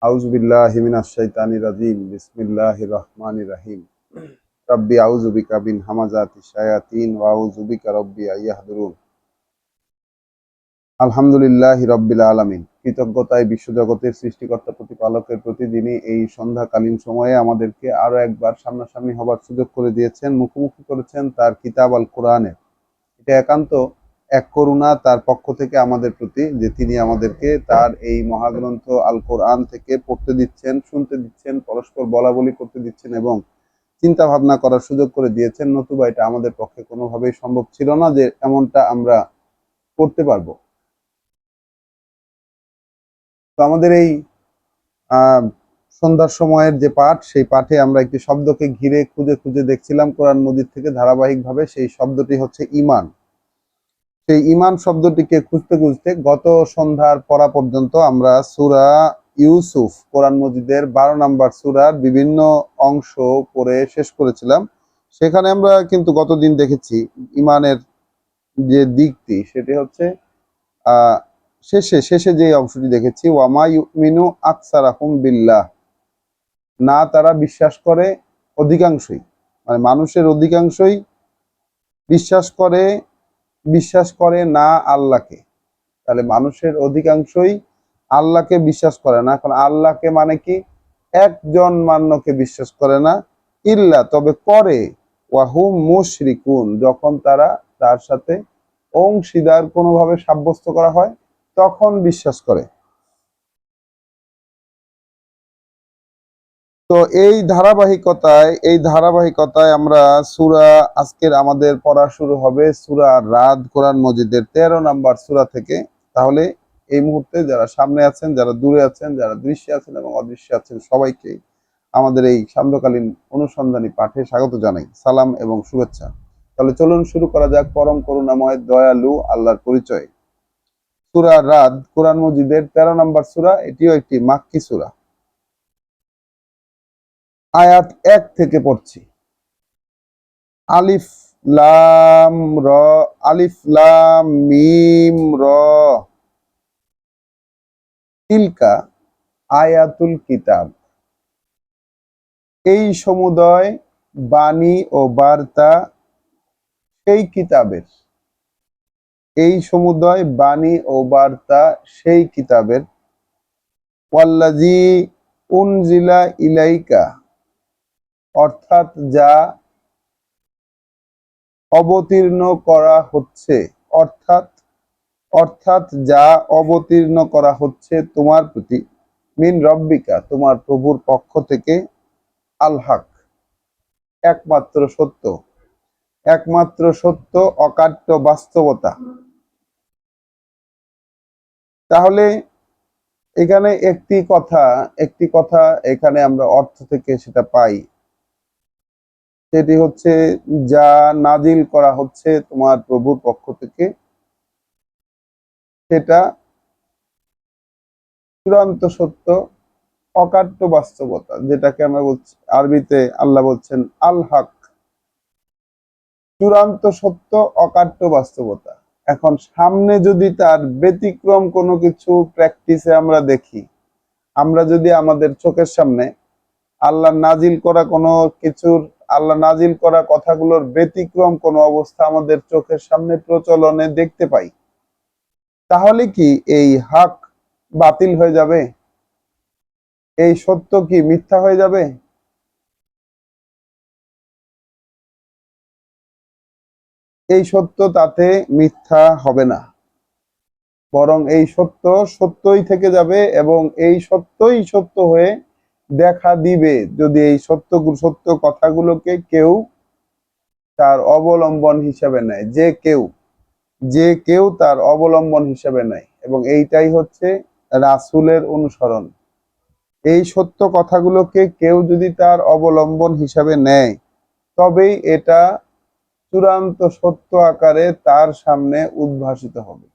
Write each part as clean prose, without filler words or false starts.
আউযু বিল্লাহি মিনাশ শাইতানির রাজিম। বিসমিল্লাহির রহমানির রহিম। রাব্বি আউযু বিকা মিন হামাযাতিশ শায়াতিন ওয়া আউযু বিকা রাব্বি আইয়াহদুরুন। আলহামদুলিল্লাহি রাব্বিল আলামিন। কৃতজ্ঞতায় বিশ্বজগতের সৃষ্টিকর্তা প্রতিপালকের প্রতিদিনই এই সন্ধ্যাকালীন সময়ে আমাদেরকে আরো একবার সামনাসামনি হবার সুযোগ করে দিয়েছেন, মুখোমুখি করেছেন তার কিতাব আল কোরআনের। এটা একান্ত এক করুণা তার পক্ষ থেকে আমাদের প্রতি, যে তিনি আমাদেরকে তার এই মহাগ্রন্থ আল কোরআন থেকে পড়তে দিচ্ছেন, শুনতে দিচ্ছেন, পরস্পর বলাবলি করতে দিচ্ছেন এবং চিন্তা ভাবনা করার সুযোগ করে দিয়েছেন। নতুবা এটা আমাদের পক্ষে কোনোভাবেই সম্ভব ছিল না যে এমনটা আমরা করতে পারবো। তো আমাদের এই আহ সন্ধ্যার সময়ের যে পাঠ, সেই পাঠে আমরা একটি শব্দকে ঘিরে খুঁজে খুঁজে দেখছিলাম কোরআন মজিদ থেকে ধারাবাহিকভাবে। সেই শব্দটি হচ্ছে ঈমান। সেই ঈমান শব্দটিকে খুঁজতে খুঁজতে গত সন্ধ্যার পড়া পর্যন্ত আমরা সূরা ইউসুফ, কোরআন মজিদের 12 নম্বর সূরার বিভিন্ন অংশ পড়ে শেষ করেছিলাম। সেখানে আমরা কিন্তু গতদিন দেখেছি ঈমানের যে দিকটি, সেটি হচ্ছে আহ শেষে শেষে যে অংশটি দেখেছি, ওয়ামা ইউমিনু আকসারাহুম বিল্লাহ, না তারা বিশ্বাস করে অধিকাংশই, মানে মানুষের অধিকাংশই বিশ্বাস করে না আল্লাহকে। তাহলে মানুষের অধিকাংশই আল্লাহকে বিশ্বাস করে না। এখন আল্লাহকে মানে কি? একজন মান্যকে বিশ্বাস করে না, ইল্লা তবে করে, ওয়াহুম মুশরিকুন, যখন তারা তার সাথে অংশীদার কোনোভাবে সাব্যস্ত করা হয় তখন বিশ্বাস করে। তো এই ধারাবাহিকতায় আমরা সূরা, আজকের আমাদের পড়া শুরু হবে সূরা রাদ, কোরআন মজিদের 13 নম্বর সূরা থেকে। তাহলে এই মুহূর্তে যারা সামনে আছেন, যারা দূরে আছেন, যারা দৃশ্যে আছেন এবং অদৃশ্যে আছেন, সবাইকে আমাদের এই সান্ধ্যকালীন অনুসন্ধানী পাঠে স্বাগত জানাই, সালাম এবং শুভেচ্ছা। তাহলে চলুন শুরু করা যাক পরম করুণাময় দয়ালু আল্লাহর পরিচয়। সূরা রাদ, কোরআন মজিদের 13 নম্বর সূরা। এটিও একটি মাক্কি সূরা। আয়াত 1 থেকে পড়ছি। আলিফ লাম র, আলিফ লাম মিম র, তিলকা আয়াতুল কিতাব। এই সমুদয় বাণী ও বার্তা সেই কিতাবের, এই সমুদয় বাণী ও বার্তা সেই কিতাবের। ওয়াল্লাযী উনজিলা ইলাইকা, অর্থাৎ যা অবতীর্ণ করা হচ্ছে, অর্থাৎ অর্থাৎ যা অবতীর্ণ করা হচ্ছে তোমার প্রতি, মিন রব্বিকা, তোমার প্রভুর পক্ষ থেকে, আল হক, একমাত্র সত্য, একমাত্র সত্য, অকাট্য বাস্তবতা। তাহলে এখানে একটি কথা এখানে আমরা অর্থ থেকে সেটা পাই। সেটি হচ্ছে, যা নাজিল করা হচ্ছে তোমার প্রভুর পক্ষ থেকে সেটা চূড়ান্ত সত্য, অকাট্য বাস্তবতা, যেটাকে আমরা বলছি আরবিতে আল্লাহ বলছেন আল হক, চূড়ান্ত সত্য, অকাট্য বাস্তবতা। এখন সামনে যদি তার ব্যতিক্রম কোনো কিছু প্র্যাকটিসে আমরা দেখি, আমরা যদি আমাদের চোখের সামনে আল্লাহ নাজিল করা কোনো কিছুর, আল্লাহ নাজিল করা কথাগুলোর ব্যতিক্রম কোনো অবস্থা আমাদের চোখের সামনে প্রচলনে দেখতে পাই, তাহলে কি এই হক বাতিল হয়ে যাবে? এই সত্য কি মিথ্যা হয়ে যাবে? এই সত্য তাতে মিথ্যা হবে না, বরং এই সত্য সত্যই থেকে যাবে এবং এই সত্যই সত্য হয়ে দেখা দিবে যদি এই সত্য কথাগুলোকে কেউ তার অবলম্বন হিসেবে নেয়, যে কেউ তার অবলম্বন হিসেবে নেয়। এবং এইটাই হচ্ছে রাসূলের অনুসরণ। এই সত্য কথাগুলোকে কেউ যদি তার অবলম্বন হিসাবে নেয়, তবেই এটা চূড়ান্ত সত্য আকারে তার সামনে উদ্ভাসিত হবে।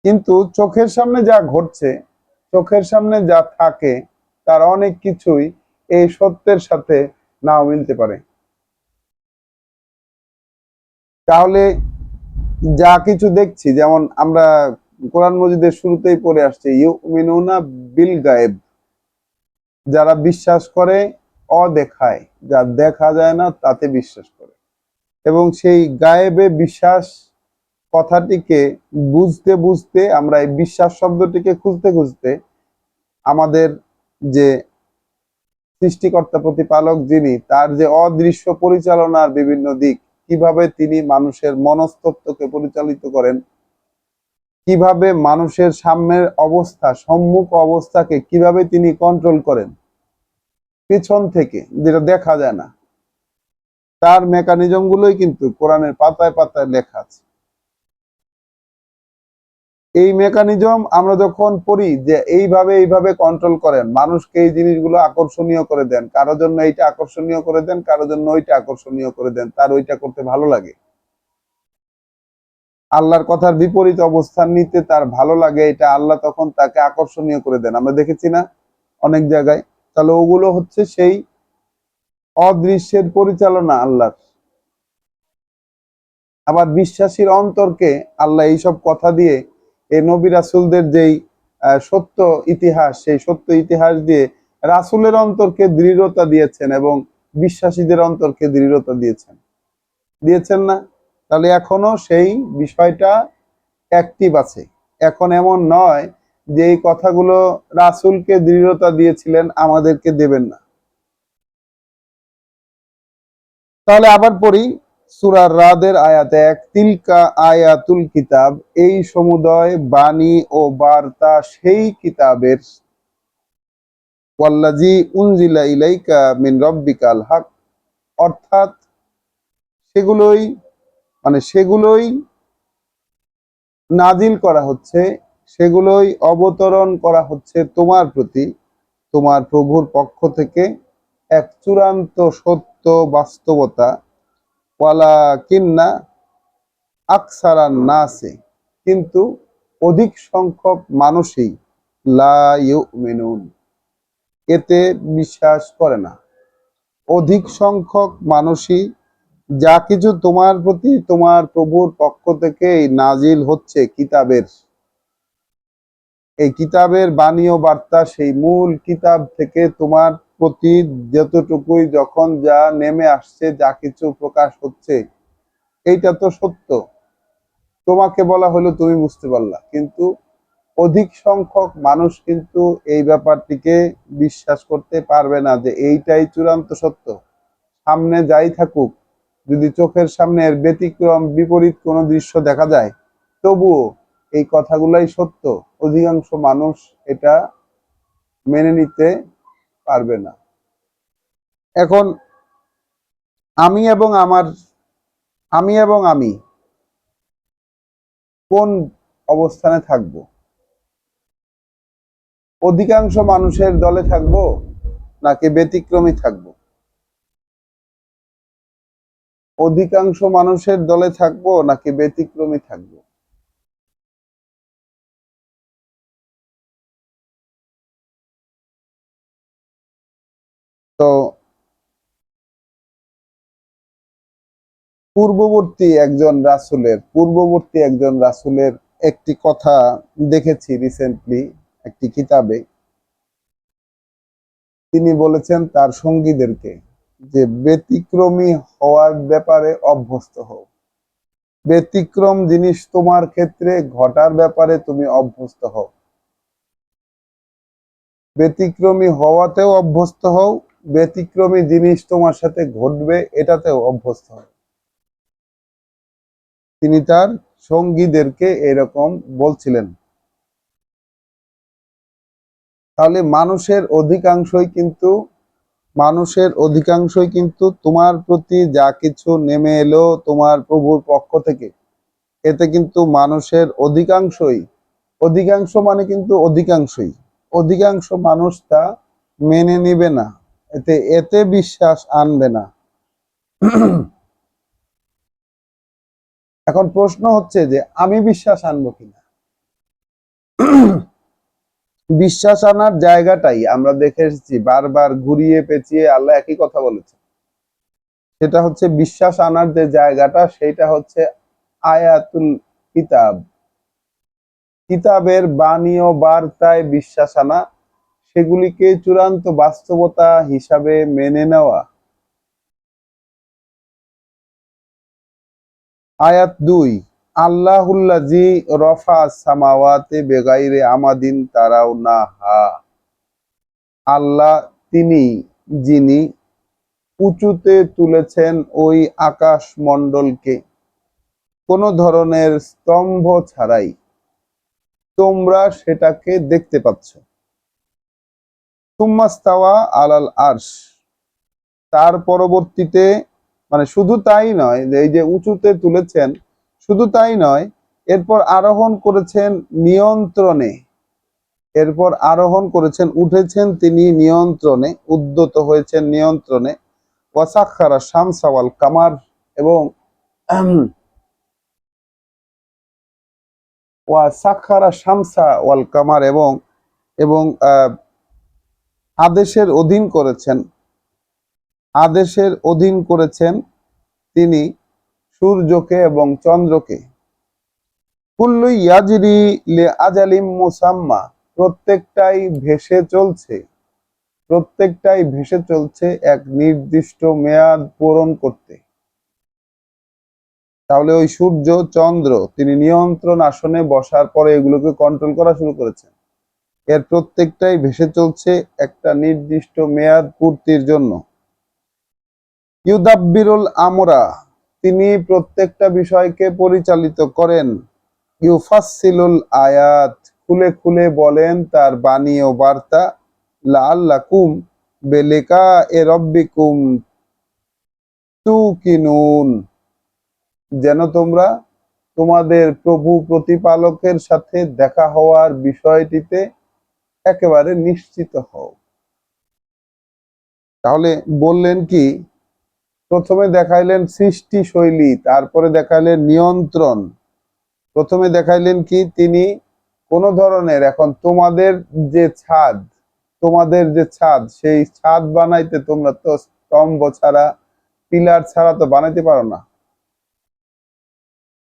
কিন্তু চোখের সামনে যা ঘটছে, চোখের সামনে যা থাকে, তার অনেক কিছুই এই সত্যের সাথে নাও মিলতে পারে। তাহলে যা কিছু দেখছি, যেমন আমরা কোরআন মজিদের শুরুতেই পড়ে আসছে ইউমিনুনা বিল গায়েব, যারা বিশ্বাস করে অদেখায়, যা দেখা যায় না তাতে বিশ্বাস করে। এবং সেই গায়েবে বিশ্বাস কথাটিকে বুঝতে বুঝতে আমরা এই বিশ্বাস শব্দটিকে খুঁজতে খুঁজতে আমাদের যে সৃষ্টিকর্তা প্রতিপালক যিনি, তার যে অদৃশ্য পরিচালনার বিভিন্ন দিক, কিভাবে তিনি মানুষের মনস্তত্ত্বকে পরিচালিত করেন, কিভাবে মানুষের সামনের অবস্থা, সম্মুখ অবস্থাকে কিভাবে তিনি কন্ট্রোল করেন পিছন থেকে, যেটা দেখা যায় না, তার মেকানিজম গুলোই কিন্তু কোরআনের পাতায় পাতায় লেখা আছে। এই মেকানিজম আমরা যখন পড়ি যে এইভাবে এইভাবে কন্ট্রোল করেন, মানুষকে এই জিনিসগুলো আকর্ষণীয় করে দেন, কারো জন্য এইটা আকর্ষণীয় করে দেন, কারো জন্য ওইটা আকর্ষণীয় করে দেন, তার ওইটা করতে ভালো লাগে, আল্লাহর কথার বিপরীত অবস্থান নিতে তার ভালো লাগে, এটা আল্লাহ তখন তাকে আকর্ষণীয় করে দেন, আমরা দেখেছি না অনেক জায়গায়। তাহলে ওগুলো হচ্ছে সেই অদৃশ্যের পরিচালনা আল্লাহর। আবার বিশ্বাসীর অন্তরকে আল্লাহ এইসব কথা দিয়ে, এই নবী রাসূলদের যেই সত্য ইতিহাস, সেই সত্য ইতিহাস দিয়ে রাসূলের অন্তরকে দৃঢ়তা দিয়েছেন এবং বিশ্বাসীদের অন্তরকে দৃঢ়তা দিয়েছেন, দিয়েছেন না? তাহলে এখনো সেই বিষয়টা অ্যাক্টিভ আছে। এখন এমন নয় যে এই কথাগুলো রাসূলকে দৃঢ়তা দিয়েছিলেন, আমাদেরকে দেবেন না। তাহলে আবার পড়ি সূরা রাদের আয়াত ১, তিলকা আয়াতুল কিতাব, এই সমুদয় বাণী ও বার্তা সেই কিতাবের, ওয়াল্লাযী উনজিলা ইলাইকা মিন রাব্বিকাল হক, অর্থাৎ সেগুলোই, মানে সেগুলোই নাজিল করা হচ্ছে, সেগুলোই অবতরণ করা হচ্ছে তোমার প্রতি তোমার প্রভুর পক্ষ থেকে, এক চূড়ান্ত সত্য বাস্তবতা, ওয়ালাকিন্না আকসারান নাসে, কিন্তু অধিক সংখ্যক মানুষই লা ইউমিনুন, এতে বিশ্বাস করে না। অধিক সংখ্যক মানুষই যা কিছু তোমার প্রতি তোমার প্রভুর পক্ষ থেকে নাজিল হচ্ছে কিতাবের, এই কিতাবের বাণী ও বার্তা, সেই মূল কিতাব থেকে তোমার প্রতি যতটুকুই যখন যা নেমে আসছে, যা কিছু প্রকাশ হচ্ছে, এইটা তো সত্য, তোমাকে বলা হলো তুমি বুঝতে পারলা, কিন্তু অধিক সংখ্যক মানুষ কিন্তু এই ব্যাপারটিকে বিশ্বাস করতে পারবে না যে এইটাই চূড়ান্ত সত্য। সামনে যাই থাকুক, যদি চোখের সামনে এর ব্যতিক্রম বিপরীত কোনো দৃশ্য দেখা যায়, তবুও এই কথাগুলাই সত্য, অধিকাংশ মানুষ এটা মেনে নিতে পারবে না। এখন আমি এবং আমি কোন অবস্থানে থাকব? অধিকাংশ মানুষের দলে থাকব নাকি ব্যতিক্রমী থাকব? অধিকাংশ মানুষের দলে থাকব নাকি ব্যতিক্রমী থাকব? তো পূর্ববর্তী একজন রাসূলের একটি কথা দেখেছি রিসেন্টলি একটি কিতাবে। তিনি বলেছেন তার সঙ্গীদেরকে যে ব্যতিক্রমী হওয়ার ব্যাপারে অভ্যস্ত হও, ব্যতিক্রম জিনিস তোমার ক্ষেত্রে ঘটার ব্যাপারে তুমি অভ্যস্ত হও, ব্যতিক্রমী হওয়াতেও অভ্যস্ত হও, ব্যতিক্রমী জিনিস তোমার সাথে ঘটবে এটাতেও অভ্যস্ত হও। তিনি তার সঙ্গীদেরকে এরকম বলছিলেন। তাহলে মানুষের অধিকাংশই কিন্তু তোমার প্রতি যা কিছু নেমে এলো তোমার প্রভুর পক্ষ থেকে, এতে কিন্তু মানুষের অধিকাংশ মানে কিন্তু অধিকাংশ মানুষ তা মেনে নিবে না, এতে এতে বিশ্বাস আনবে না। এখন প্রশ্ন হচ্ছে যে আমি বিশ্বাস আনবো কিনা। বিশ্বাস আনার জায়গাটাই আমরা দেখে এসেছি বারবার ঘুরিয়ে পেঁচিয়ে আল্লাহ একই কথা বলেছে, সেটা হচ্ছে বিশ্বাস আনার যে জায়গাটা, সেটা হচ্ছে আয়াতুল কিতাব, কিতাবের বাণী ও বার্তায় বিশ্বাস আনা, সেগুলিকে চূড়ান্ত বাস্তবতা হিসাবে মেনে নেওয়া। আয়াত ২, আল্লাহুল্লাযী রফা সামাওয়াতি বিগাইরি আমাদিন তারাউনাহা। আল্লাহ তিনি যিনি উঁচুতে তুলেছেন ওই আকাশ মণ্ডলকে কোনো ধরনের স্তম্ভ ছাড়াই, তোমরা সেটাকে দেখতে পাচ্ছ। সুম্মাস্তাওয়া আলাল আরশ, তার পরবর্তীতে, মানে শুধু তাই নয় যে এই যে উঁচুতে তুলেছেন, শুধু তাই নয়, এরপর আরোহণ করেছেন নিয়ন্ত্রণে, এরপর আরোহণ করেছেন, উঠেছেন তিনি নিয়ন্ত্রণে, উদ্যত হয়েছেন নিয়ন্ত্রণে। ওয়াসাখারা শামসা ওয়াল কামার, এবং ওয়াসাখারা শামসা ওয়াল কামার, এবং এবং আদেশের অধীন করেছেন, আদেশের অধীন করেছেন তিনি সূর্যকে এবং চন্দ্রকে। কুল্লু ইয়াজরি লি আজালিম মুসাম্মা, প্রত্যেকটাই ভেসে চলছে, প্রত্যেকটাই ভেসে চলছে এক নির্দিষ্ট মেয়াদ পূরণ করতে। তাহলে ওই সূর্য চন্দ্র তিনি নিয়ন্ত্রণ আসনে বসার পরে এগুলোকে কন্ট্রোল করা শুরু করেছেন। এর প্রত্যেকটাই ভেসে চলছে একটা নির্দিষ্ট মেয়াদ পূর্তির জন্য। ইউদাব্বিরুল আমরা, তিনি প্রত্যেকটা বিষয়কে পরিচালিত করেন। ইউফাসসিলুল আয়াত, খুলে খুলে বলেন তার বাণী ও বার্তা। লাআল্লাকুম বিলিকাই রাব্বিকুম তুকিনুন, যেন তোমরা তোমাদের প্রভু প্রতিপালকের সাথে দেখা হওয়ার বিষয়টিতে একেবারে নিশ্চিত হও। তাহলে বললেন কি, প্রথমে দেখাইলেন সৃষ্টি শৈলী, তারপরে দেখাইলেন নিয়ন্ত্রণ, প্রথমে দেখাইলেন কি তিনি কোন ধরনের, এখন তোমাদের যে ছাদ, তোমাদের যে ছাদ, সেই ছাদ বানাইতে তোমরা তো স্তম্ভ ছাড়া, পিলার ছাড়া তো বানাইতে পারো না।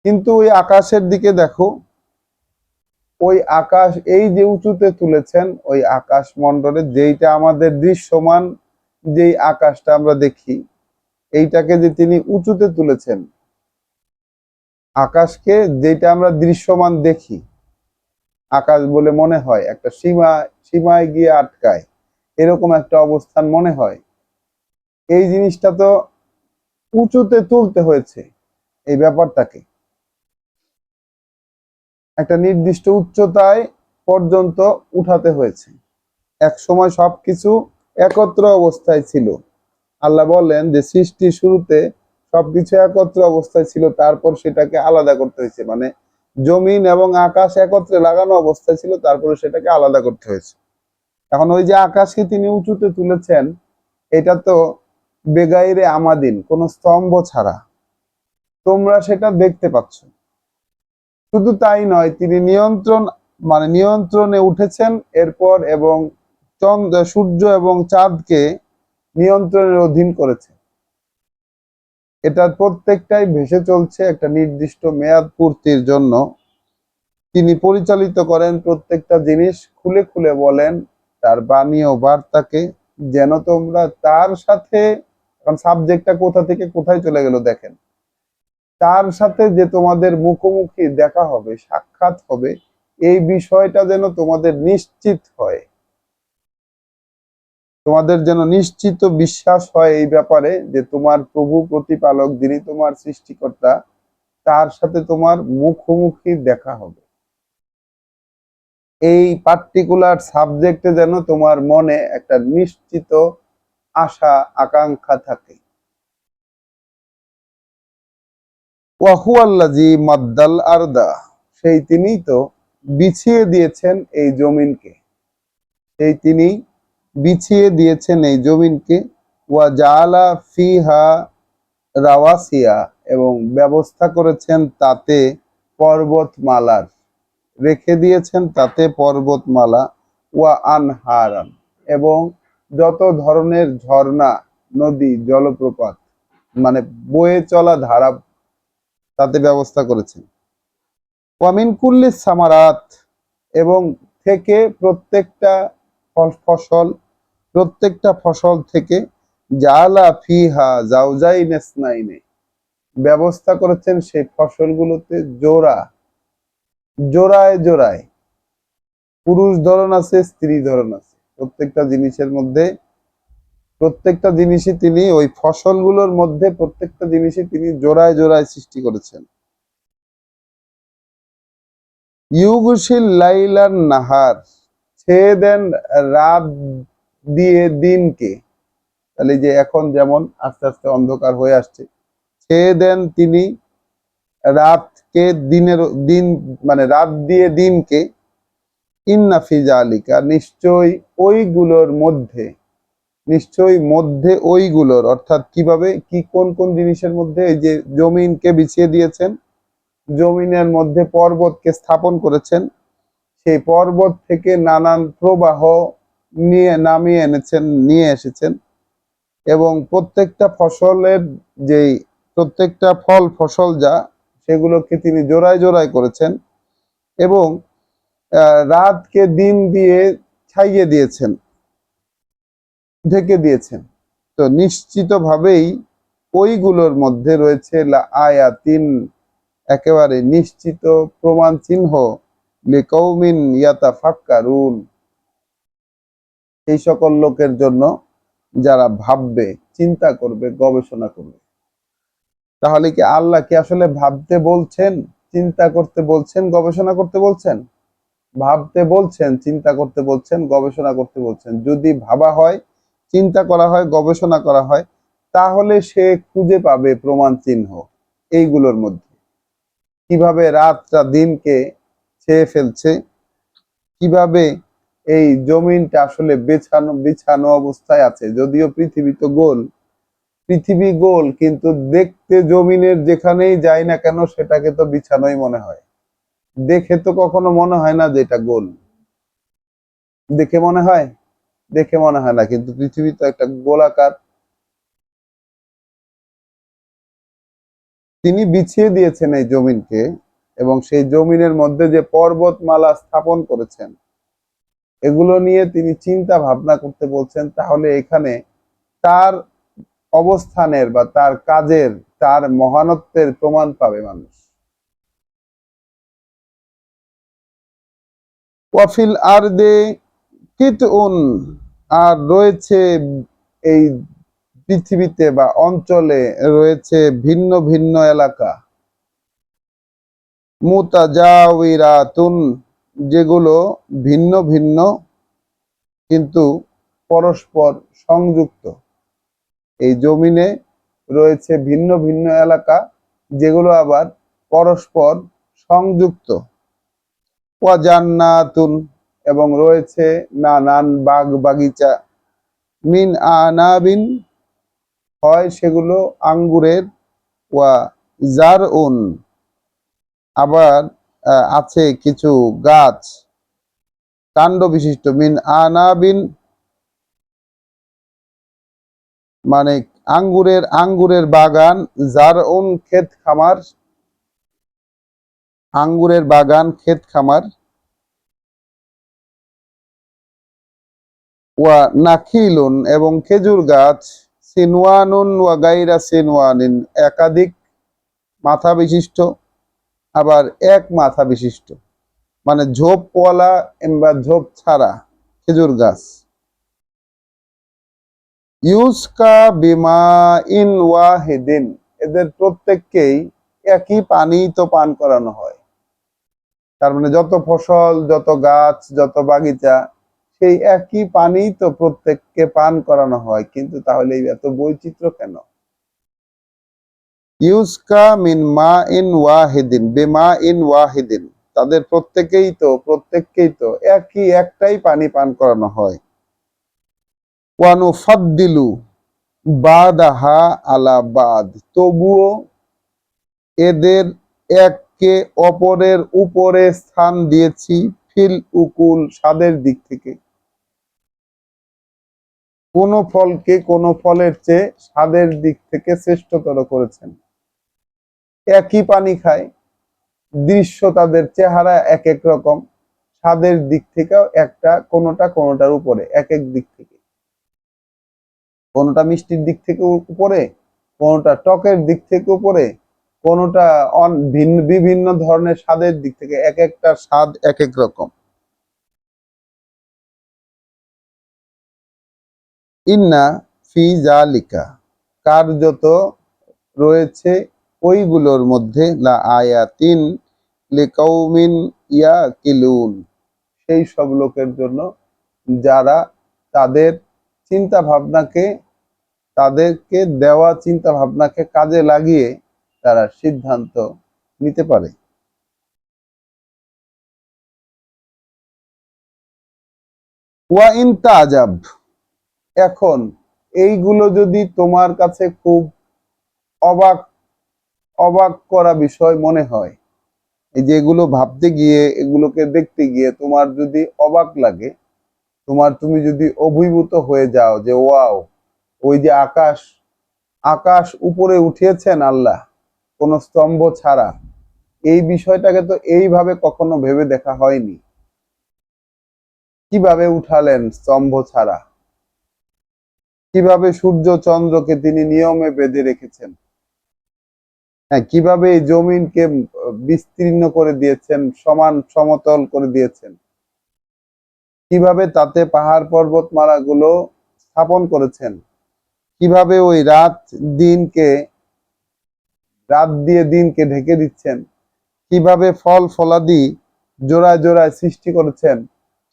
কিন্তু ওই আকাশের দিকে দেখো, ওই আকাশ এই যে উঁচুতে তুলেছেন, ওই আকাশ মণ্ডলে যেইটা আমাদের দৃশ্যমান, যেই আকাশটা আমরা দেখি, এইটাকে যে তিনি উঁচুতে তুলেছেন, আকাশকে যেটা আমরা দৃশ্যমান দেখি, আকাশ বলে মনে হয়, একটা সীমায় গিয়ে আটকায়, এরকম একটা অবস্থান মনে হয়। এই জিনিসটা তো উঁচুতে তুলতে হয়েছে, এই ব্যাপারটাকে একটা নির্দিষ্ট উচ্চতায় পর্যন্ত উঠাতে হয়েছে। এক সময় সবকিছু একত্র অবস্থায় ছিল। আল্লাহ বলেন যে সৃষ্টির শুরুতে সবকিছু একত্র অবস্থায় ছিল, তারপর সেটাকে আলাদা করতে হয়েছে, মানে জমিন এবং আকাশ একত্রে লাগানো অবস্থায় ছিল, তারপরে সেটাকে আলাদা করতে হয়েছে। এখন ওই যে আকাশকে তিনি উঁচুতে তুলেছেন, এটা তো বেগাইরে আমাদিন, কোন স্তম্ভ ছাড়া, তোমরা সেটা দেখতে পাচ্ছ। শুধু তাই নয়, তিনি নিয়ন্ত্রণে উঠেছেন এরপর, এবং সূর্য এবং চাঁদকে নিয়ন্ত্রণের অধীন করেছে। এটার প্রত্যেকটাই ভেসে চলছে একটা নির্দিষ্ট মেয়াদ পূর্তির জন্য। তিনি পরিচালিত করেন প্রত্যেকটা জিনিস, খুলে খুলে বলেন তার বাণী ও বার্তাকে, যেন তোমরা তার সাথে, কারণ সাবজেক্টটা কোথা থেকে কোথায় চলে গেল দেখেন, তার সাথে যে তোমাদের মুখোমুখি দেখা হবে, সাক্ষাৎ হবে, এই বিষয়টা যেন তোমাদের নিশ্চিত হয়, তোমাদের যেন নিশ্চিত বিশ্বাস হয় এই ব্যাপারে যে তোমার প্রভু প্রতিপালক, যিনি তোমার সৃষ্টিকর্তা, তার সাথে তোমার মুখোমুখি দেখা হবে। এই পার্টিকুলার সাবজেক্টে যেন তোমার মনে একটা নিশ্চিত আশা আকাঙ্ক্ষা থাকে। ওয়াহুয়াল্লাযী মাদ্দাল আরদা, সেই তিনি তো বিছিয়ে দিয়েছেন এই জমিনকে, সেই তিনি বিছিয়ে দিয়েছেন এই জমিনকে। ওয়া জাআলা ফিহা রাওয়াসিয়া, এবং ব্যবস্থা করেছেন তাতে পর্বতমালার, রেখে দিয়েছেন তাতে পর্বতমালা। ওয়া আনহারান, এবং যত ধরনের ঝর্ণা, নদী, জলপ্রপাত, মানে বয়ে চলা ধারা, তাতে ব্যবস্থা করেছেন। ওয়ামিন কুল্লি সামারাত, এবং থেকে প্রত্যেকটা ফসল থেকে জালা ফিহা জাওজাইন ইসনাইনে ব্যবস্থা করেছেন সেই ফসলগুলোতে জোড়ায় জোড়ায় পুরুষ ধরন আছে, স্ত্রী ধরন আছে। প্রত্যেকটা জিনিসই তিনি ওই ফসলগুলোর মধ্যে প্রত্যেকটা জিনিসই তিনি জোড়ায় জোড়ায় সৃষ্টি করেছেন। ইউগুশিল লাইলান নাহার, ছেয়ে দেন রাত দিয়ে দিনকে। তাহলে যে এখন যেমন আস্তে আস্তে অন্ধকার হয়ে আসছে, ছেয়ে দেন তিনি রাতকে দিন, মানে রাত দিয়ে দিনকে। ইন্না ফি যালিকা, নিশ্চয়ই ওইগুলোর অর্থাৎ কিভাবে কি কোন কোন জিনিসের মধ্যে, এই যে জমিনকে বিছিয়ে দিয়েছেন, জমিনের মধ্যে পর্বতকে স্থাপন করেছেন, সেই পর্বত থেকে নানান প্রবাহ নিয়ে এসেছেন, এবং প্রত্যেকটা ফল ফসল সেগুলোকে তিনি জোড়ায় জোড়ায় করেছেন, এবং রাতকে দিন দিয়ে ছাইয়ে দিয়েছেন, ঢেকে দিয়েছেন। তো নিশ্চিতভাবেই ওইগুলোর মধ্যে রয়েছে আয়াতিন, একেবারে নিশ্চিত প্রমাণ চিহ্ন, লিকাউমিন ইয়াতাফাক্কারুন, এই সকল লোকের জন্য যারা ভাববে, চিন্তা করবে, গবেষণা করবে। তাহলে কি আল্লাহ কি আসলে ভাবতে বলছেন, চিন্তা করতে বলছেন, গবেষণা করতে বলছেন? ভাবতে বলছেন, চিন্তা করতে বলছেন, গবেষণা করতে বলছেন। যদি ভাবা হয়, চিন্তা করা হয়, গবেষণা করা হয়, তাহলে সে খুঁজে পাবে প্রমাণ চিহ্ন এইগুলোর মধ্যে। কিভাবে রাতটা দিনকে ছেয়ে ফেলছে, কিভাবে এই জমিনটা আসলে বিছানো অবস্থায় আছে। যদিও পৃথিবী গোল, কিন্তু দেখতে জমিনের যেখানেই যায় না কেন সেটাকে তো বিছানোই মনে হয়। দেখে তো কখনো মনে হয় না যে এটা গোল। দেখে মনে হয়? দেখে মনে হয় না, কিন্তু পৃথিবী তো একটা গোলাকার। তিনি বিছিয়ে দিয়েছেন এই জমিনকে, এবং সেই জমিনের মধ্যে যে পর্বতমালা স্থাপন করেছেন, এগুলো নিয়ে তিনি চিন্তা ভাবনা করতে বলছেন। তাহলে এখানে তার অবস্থানের বা তার কাজের, তার মহানত্বের প্রমাণ পাবে মানুষ। ওয়াফিল আরদে কিতউন, আর রয়েছে এই পৃথিবীতে বা অঞ্চলে রয়েছে ভিন্ন ভিন্ন এলাকা, মুতাজাওয়িরাতুন, যেগুলো ভিন্ন ভিন্ন কিন্তু পরস্পর সংযুক্ত। এই জমিনে রয়েছে ভিন্ন ভিন্ন এলাকা, যেগুলো আবার পরস্পর সংযুক্ত। ওয়া জান্নাতুন, এবং রয়েছে নানান বাগ বাগিচা, মিন আনাবিন, হয় সেগুলো আঙ্গুরের, ওয়া জারউন, আবার আছে কিছু গাছ কাণ্ড বিশিষ্ট, মিন আনাবিন মানে আঙ্গুরের বাগান, জারউন ক্ষেত খামার, আঙ্গুরের বাগান ক্ষেত খামার। ওয়া নাখিলুন, এবং খেজুর গাছ, সিনওয়ানুন ওয়া গাইরা সিনওয়ানিন, একাধিক মাথা বিশিষ্ট, আবার এক মাথা বিশিষ্ট, মানে ঝোপওয়ালা কিংবা ঝোপ ছাড়া খেজুর গাছ। ইউসকা বিমা ইন ওয়াহিদিন, এদের প্রত্যেককেই একই পানি তো পান করানো হয়। তার মানে যত ফসল, যত গাছ, যত বাগিচা, সেই একই পানি তো প্রত্যেককে পান করানো হয়। কিন্তু তাহলে এত বৈচিত্র্য কেন? ইউসকা মিন মা ইন ওয়াহিদিন বিমা ইন ওয়াহিদিন, তাদের প্রত্যেককেই তো একটাই পানি পান করানো হয়। ওয়ানুফাদ্দিলু বাদাহা আলা বাদ, তবুও এদের একে অপরের উপরে স্থান দিয়েছি, ফিল উকুল, স্বাদের দিক থেকে। কোন ফলকে কোন ফলের চেয়ে স্বাদের দিক থেকে শ্রেষ্ঠতর করেছেন। একই পানি খায়, দৃশ্য তাদের চেহারা এক এক রকম, স্বাদের দিক থেকেও একটা কোনোটার উপরে, এক এক দিক থেকে, কোনোটা মিষ্টির দিক থেকে উপরে, কোনোটা টকের দিক থেকে উপরে, কোনোটা ভিন্ন বিভিন্ন ধরনের স্বাদের দিক থেকে, এক একটা স্বাদ এক এক রকম। ইন্না ফি জালিকা, কার্যত রয়েছে ওইগুলোর মধ্যে, লা আয়াতিন লিকাউমিন ইয়াকিলুন, সেই সব লোকের জন্য যারা তাদের চিন্তা ভাবনাকে, তাদেরকে দেওয়া চিন্তা ভাবনাকে কাজে লাগিয়ে তারা সিদ্ধান্ত নিতে পারে। ওয়া ইন তাজাব, এখন এইগুলো যদি তোমার কাছে খুব অবাক অবাক করা বিষয় মনে হয়, এই যে এগুলো ভাবতে গিয়ে, এগুলোকে দেখতে গিয়ে তোমার যদি অবাক লাগে, তুমি যদি অভিভূত হয়ে যাও যে ওয়াও, ওই যে আকাশ, আকাশ উপরে উঠিয়েছেন আল্লাহ কোন স্তম্ভ ছাড়া, এই বিষয়টাকে তো এইভাবে কখনো ভেবে দেখা হয়নি। কিভাবে উঠালেন স্তম্ভ ছাড়া, কিভাবে সূর্য চন্দ্রকে তিনি নিয়মে বেঁধে রেখেছেন, হ্যাঁ, কিভাবে এই জমিনকে বিস্তীর্ণ করে দিয়েছেন, সমান সমতল করে দিয়েছেন, কিভাবে তাতে পাহাড় পর্বতমালা গুলো স্থাপন করেছেন, কিভাবে ওই রাত দিয়ে দিনকে ঢেকে দিচ্ছেন, কিভাবে ফল ফলাদি জোড়ায় জোড়ায় সৃষ্টি করেছেন,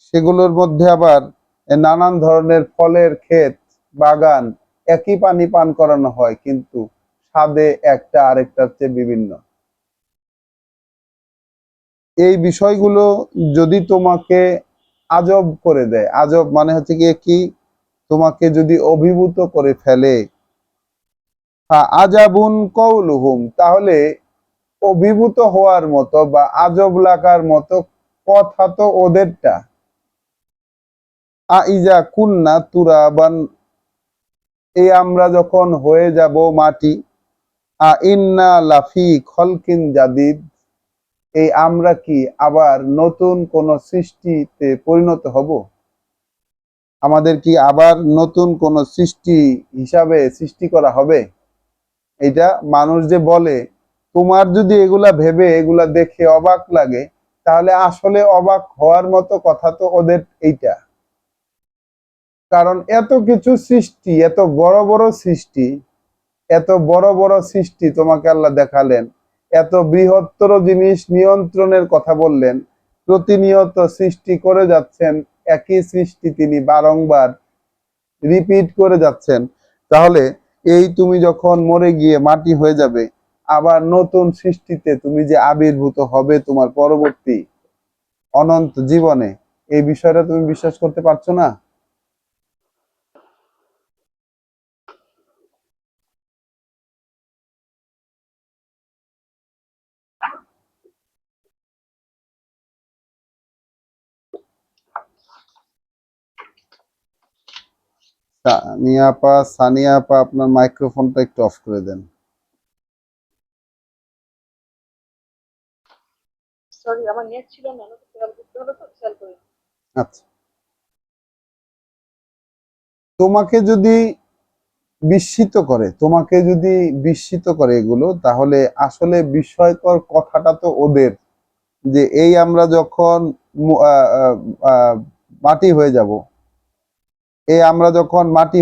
সেগুলোর মধ্যে আবার নানান ধরনের ফলের ক্ষেত, বাগান, একই পানি পান করানো হয়, কিন্তু স্বাদে একটা আরেকটার চেয়ে বিভিন্ন। এই বিষয়গুলো যদি তোমাকে আজব করে দেয়, আজব মানে হচ্ছে গিয়ে কি, তোমাকে যদি অভিভূত করে ফেলে, আজাবুন কওলুহুম, তাহলে অভিভূত হওয়ার মতো বা আজব লাগার মতো কথা তো ওদেরটা, আইজা কুন্না তুরাবান, এই আমরা যখন হয়ে যাব মাটি, ইন্না লাফি খলকিন জাদিদ, এই আমরা কি আবার নতুন কোন সৃষ্টিতে পরিণত হব, আমাদের কি আবার নতুন কোন সৃষ্টি হিসাবে সৃষ্টি করা হবে। এটা মানুষ যে বলে, তোমার যদি এগুলা ভেবে এগুলা দেখে অবাক লাগে, তাহলে আসলে অবাক হওয়ার মতো কথা তো ওদের এইটা। কারণ এত কিছু সৃষ্টি, এত বড় বড় সৃষ্টি, এত বড় বড় সৃষ্টি তোমাকে আল্লাহ দেখালেন, এত বৃহত্তর জিনিস নিয়ন্ত্রণের কথা বললেন, প্রতিনিয়ত সৃষ্টি করে যাচ্ছেন, একই সৃষ্টি তিনি বারংবার রিপিট করে যাচ্ছেন। তাহলে এই তুমি যখন মরে গিয়ে মাটি হয়ে যাবে, আবার নতুন সৃষ্টিতে তুমি যে আবির্ভূত হবে তোমার পরবর্তী অনন্ত জীবনে, এই বিষয়টা তুমি বিশ্বাস করতে পারছো না। সানিয়া আপা, আপনার মাইক্রোফোনটা একটু অফ করে দেন। সরি, আমার নেট ছিল না, আমাকে খেয়াল করতে হলো তো খেয়াল করি। আচ্ছা, তোমাকে যদি বিস্মিত করে এগুলো, তাহলে আসলে বিস্ময়কর কথাটা তো ওদের, যে এই আমরা যখন মাটি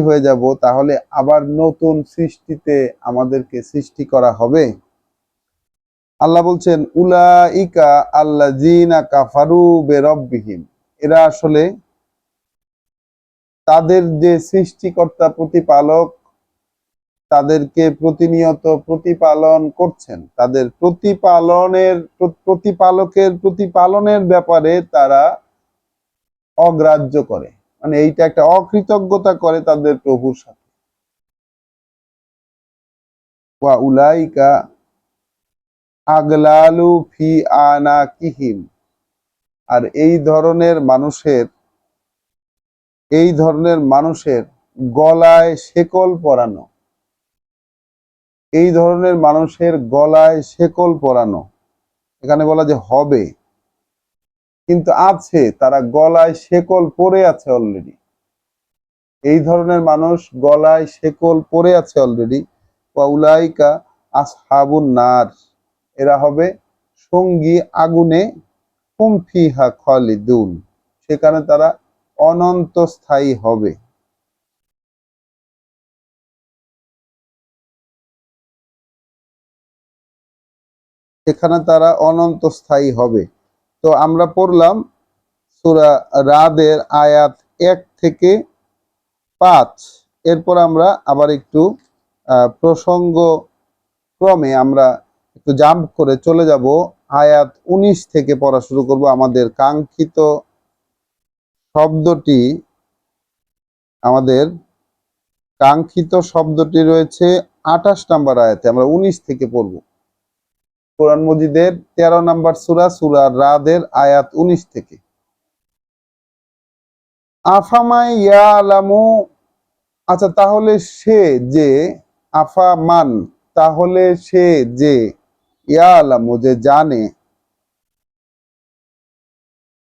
হয়ে যাব, তাহলে আবার নতুন সৃষ্টিতে আমাদেরকে সৃষ্টি করা হবে। আল্লাহ বলছেন, উলাইকা আল্লাযীনা কাফারু বিরাব্বিহিম, এরা আসলে তাদের যে সৃষ্টিকর্তা প্রতিপালক তাদেরকে প্রতিনিয়ত প্রতিপালন করছেন, তাদের প্রতিপালকের ব্যাপারে তারা অগ্রাহ্য করে, মানে এইটা একটা অকৃতজ্ঞতা করে তাদের প্রভুর সাথে। ওয়া উলাইকা আগলালু ফি আনাকিহিম, আর এই ধরনের মানুষের গলায় শেকল পরানো, এখানে বলা যে হবে, কিন্তু আছে, তারা গলায় শেকল পরে আছে অলরেডি। এই ধরনের মানুষ গলায় শেকল পরে আছে অলরেডি। ওয়াউলাইকা আসহাবুন নার, এরা হবে সঙ্গী আগুনে, হুম ফিহা খালিদুন, সেখানে তারা অনন্ত স্থায়ী হবে। সেখানে তারা অনন্ত স্থায়ী হবে। তো আমরা পড়লাম সূরা রাদের আয়াত 1 থেকে 5। এরপর আমরা আবার একটু প্রসঙ্গ ক্রমে আমরা একটু জাম্প করে চলে যাব, আয়াত 19 থেকে পড়া শুরু করব। আমাদের কাঙ্ক্ষিত শব্দটি আমাদের কাঙ্ক্ষিত শব্দটি রয়েছে 28 নম্বর আয়াতে, আমরা 19 থেকে পড়ব। কোরআন মজিদের 13 নম্বর সূরা, সূরা রাদের আয়াত 19 থেকে। আফামাই ইয়ালামু, আচ্ছা তাহলে সে যে, আফামান তাহলে সে যে, ইয়ালামু যে জানে,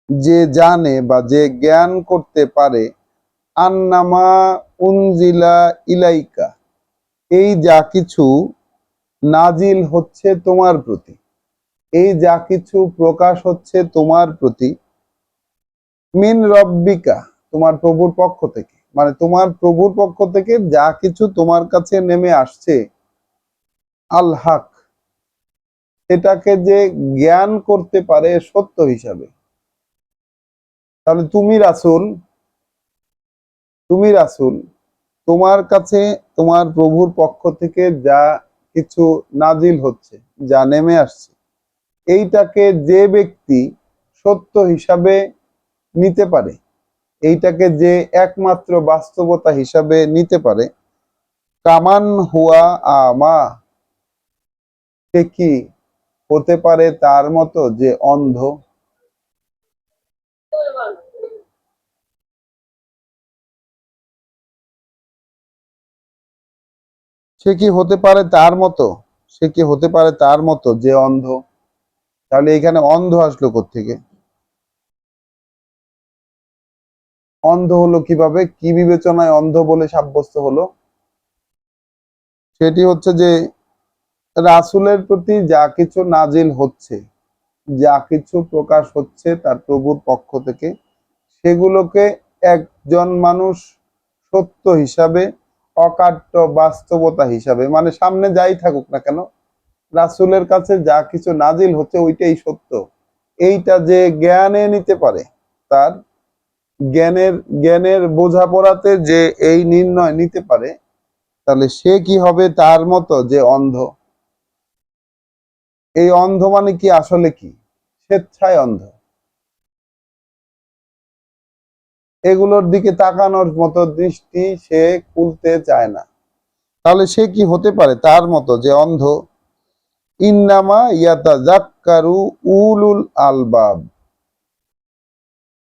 যে জানে বা যে জ্ঞান করতে পারে, আন্নামা উনজিলা ইলাইকা, এই যা কিছু নাজিল হচ্ছে তোমার প্রতি, এই যা কিছু প্রকাশ হচ্ছে তোমার প্রতি, মিন রব্বিকা, তোমার প্রভুর পক্ষ থেকে, মানে তোমার প্রভুর পক্ষ থেকে যা কিছু তোমার কাছে নেমে আসছে, আল হক, এটাকে যে জ্ঞান করতে পারে সত্য হিসাবে। তাহলে তুমি রাসূল, তুমি রাসূল, তোমার কাছে তোমার প্রভুর পক্ষ থেকে যা কিছু নাজিল হচ্ছে, যা নেমে আসছে, এইটাকে যে ব্যক্তি সত্য হিসাবে নিতে পারে, এইটাকে যে একমাত্র বাস্তবতা হিসাবে নিতে পারে, কামান হুয়া আমা, সে কি হতে পারে তার মতো যে অন্ধ? সে কি হতে পারে তার মতো, সে কি হতে পারে তার মতো যে অন্ধ? তাহলে এখানে অন্ধ আসলো কোত্থেকে? অন্ধ হলো কিভাবে, কি বিবেচনায় অন্ধ বলে সাব্যস্ত হলো? সেটি হচ্ছে যে রাসূলের প্রতি যা কিছু নাজিল হচ্ছে, যা কিছু প্রকাশ হচ্ছে তার প্রভুর পক্ষ থেকে, সেগুলোকে একজন মানুষ সত্য হিসাবে, অকাট্য বাস্তবতা হিসাবে, মানে সামনে যাই থাকুক না কেন, রাসূলের কাছে যা কিছু নাজিল হচ্ছে ওইটাই সত্য, এইটা যে জ্ঞানে নিতে পারে, তার জ্ঞানের জ্ঞানের বোঝাপড়াতে যে এই নির্ণয় নিতে পারে, তাহলে সে কি হবে তার মতো যে অন্ধ? এই অন্ধ মানে কি, আসলে কি? স্বেচ্ছায় অন্ধ, এগুলোর দিকে তাকানোর মতো দৃষ্টি সে খুলতে চায় না। তাহলে সে কি হতে পারে তার মতো যে অন্ধ? ইন্নামা ইয়াতাযাক্কারু উলুল আলবাব,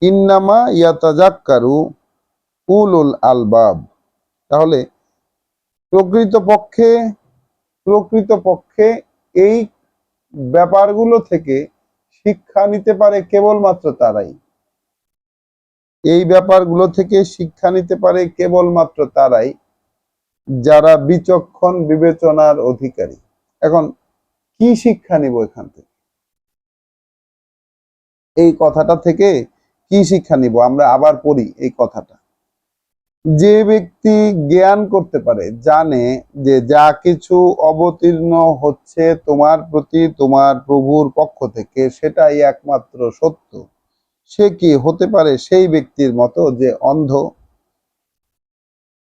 ইন্নামা ইয়াতাযাক্কারু উলুল আলবাব, তাহলে প্রকৃতপক্ষে প্রকৃতপক্ষে এই ব্যাপারগুলো থেকে শিক্ষা নিতে পারে কেবলমাত্র তারাই, এই ব্যাপারগুলো থেকে শিক্ষা নিতে পারে কেবলমাত্র তারাই যারা বিচক্ষণ বিবেচনার অধিকারী। এখন কি শিক্ষা নিব এখান থেকে, এই কথাটা থেকে কি শিক্ষা নিব? আমরা আবার পড়ি এই কথাটা। যে ব্যক্তি জ্ঞান করতে পারে, জানে যে যা কিছু অবতীর্ণ হচ্ছে তোমার প্রতি তোমার প্রভুর পক্ষ থেকে সেটাই একমাত্র সত্য, সে কি হতে পারে সেই ব্যক্তির মতো যে অন্ধ?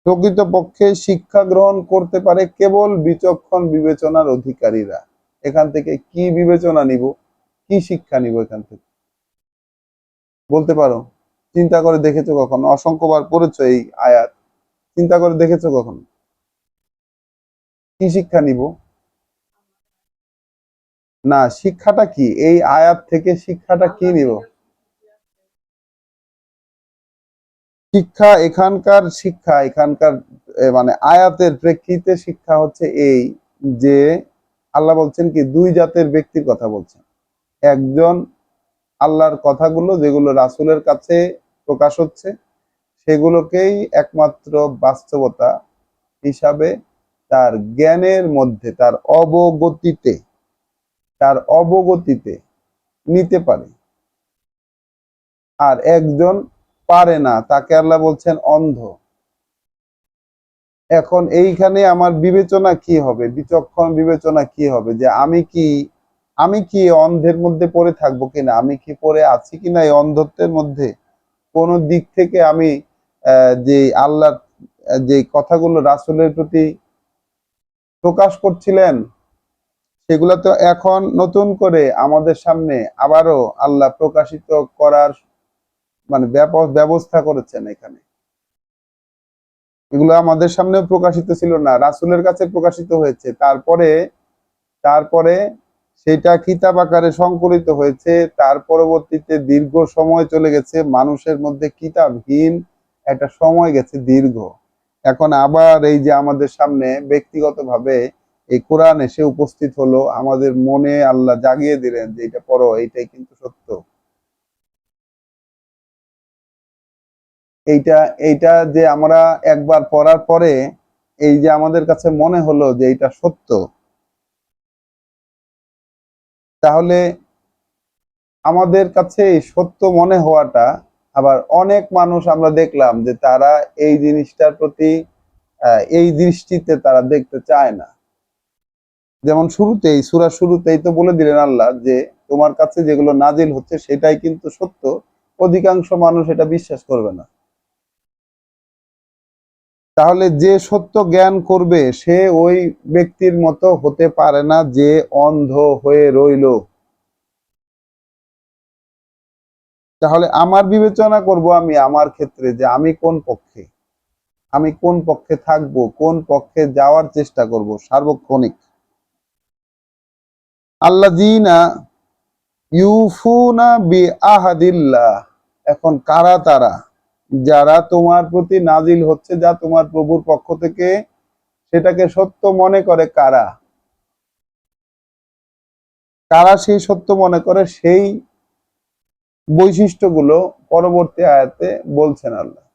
প্রকৃতপক্ষে শিক্ষা গ্রহণ করতে পারে কেবল বিচক্ষণ বিবেচনার অধিকারীরা। এখান থেকে কি বিবেচনা নিব, কি শিক্ষা নিব এখান থেকে বলতে পারো? চিন্তা করে দেখেছো কখনো? অসংখ্যবার পড়েছো এই আয়াত, চিন্তা করে দেখেছো কখনো কি শিক্ষা নিব? না, শিক্ষাটা কি এই আয়াত থেকে, শিক্ষাটা কি নিব? শিক্ষা এখানকার, শিক্ষা এখানকার মানে আয়াতের প্রেক্ষিতে শিক্ষা হচ্ছে এই যে আল্লাহ বলছেন কি, দুই জাতের ব্যক্তির কথা বলছেন। একজন আল্লাহর কথাগুলো যেগুলো রাসূলের কাছে প্রকাশ হচ্ছে সেগুলোকেই একমাত্র বাস্তবতা হিসাবে তার জ্ঞানের মধ্যে তার অবগতিতে নিতে পারে। আর একজন পারে না, তাকে আল্লাহ বলছেন অন্ধ। এখন এইখানে আমার বিবেচনা কি হবে, বিচক্ষণ বিবেচনা কি হবে, যে আমি কি অন্ধের মধ্যে পড়ে থাকবো কিনা, আমি কি পড়ে আছি কিনা এই অন্ধত্বের মধ্যে। কোন দিক থেকে আমি যে আল্লাহর যে কথাগুলো রাসূলের প্রতি প্রকাশ করছিলেন সেগুলো তো এখন নতুন করে আমাদের সামনে আবারও আল্লাহ প্রকাশিত করার মানে ব্যবস্থা করেছেন। এখানে এগুলো আমাদের সামনেও প্রকাশিত ছিল না, রাসূলের কাছে প্রকাশিত হয়েছে। তারপরে তারপরে সেটা কিতাব আকারে সংকলিত হয়েছে। তার পরবর্তীতে দীর্ঘ সময় চলে গেছে, মানুষের মধ্যে কিতাবহীন একটা সময় গেছে দীর্ঘ। এখন আবার এই যে আমাদের সামনে ব্যক্তিগতভাবে এই কোরআন এসে উপস্থিত হলো, আমাদের মনে আল্লাহ জাগিয়ে দিলেন যে এটা পড়ো, এইটাই কিন্তু সত্য। এইটা এইটা যে আমরা একবার পড়ার পরে এই যে আমাদের কাছে মনে হলো যে এটা সত্য, তাহলে আমাদের কাছে এই সত্য মনে হওয়াটা, আবার অনেক মানুষ আমরা দেখলাম যে তারা এই জিনিসটার প্রতি এই দৃষ্টিতে তারা দেখতে চায় না। যেমন সূরার শুরুতেই তো বলে দিলেন আল্লাহ যে তোমার কাছে যেগুলো নাজিল হচ্ছে সেটাই কিন্তু সত্য, অধিকাংশ মানুষ এটা বিশ্বাস করবে না। তাহলে যে সত্য জ্ঞান করবে সে ওই ব্যক্তির মতো হতে পারে না যে অন্ধ হয়ে রইল। তাহলে আমার বিবেচনা করব আমি আমার ক্ষেত্রে যে আমি কোন পক্ষে থাকবো, কোন পক্ষে যাওয়ার চেষ্টা করব সার্বক্ষণিক। আল্লাযীনা ইউফুনা বিআহাদিল্লাহ, এখন কারা তারা যারা তোমার প্রতি নাজিল হচ্ছে যা তোমার প্রভুর পক্ষ থেকে সেটাকে সত্য মনে করে। কারা কারা সেই সত্য মনে করে, সেই বৈশিষ্ট্যগুলো পরবর্তী আয়াতে বলছেন আল্লাহ।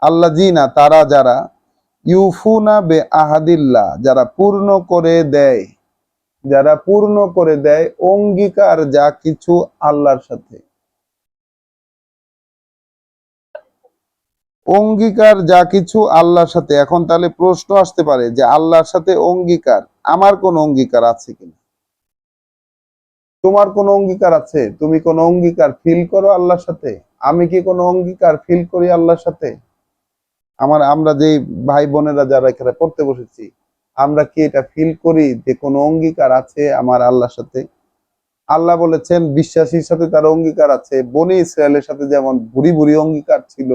আল্লাযীনা, তারা যারা ইউফুনা বিআহাদিল্লাহ, যারা পূর্ণ করে দেয় অঙ্গীকার যা কিছু আল্লাহর সাথে। অঙ্গীকার যা কিছু আল্লাহর সাথে। এখন তাহলে প্রশ্ন আসতে পারে যে আল্লাহর সাথে অঙ্গীকার, আমার কোন অঙ্গীকার আছে কিনা? তোমার কোন অঙ্গীকার আছে? তুমি কোন অঙ্গীকার ফিল করো আল্লাহর সাথে? আমি কি কোন অঙ্গীকার ফিল করি আল্লাহর সাথে? আমরা যে ভাই বোনেরা যারা এখানে পড়তে বসেছি, আমরা কি এটা ফিল করি যে কোন অঙ্গীকার আছে আমার আল্লাহর সাথে? আল্লাহ বলেছেন বিশ্বাসীর সাথে তার অঙ্গীকার আছে। বনি ইসরায়েলের সাথে যেমন ভুরি ভুরি অঙ্গীকার ছিল,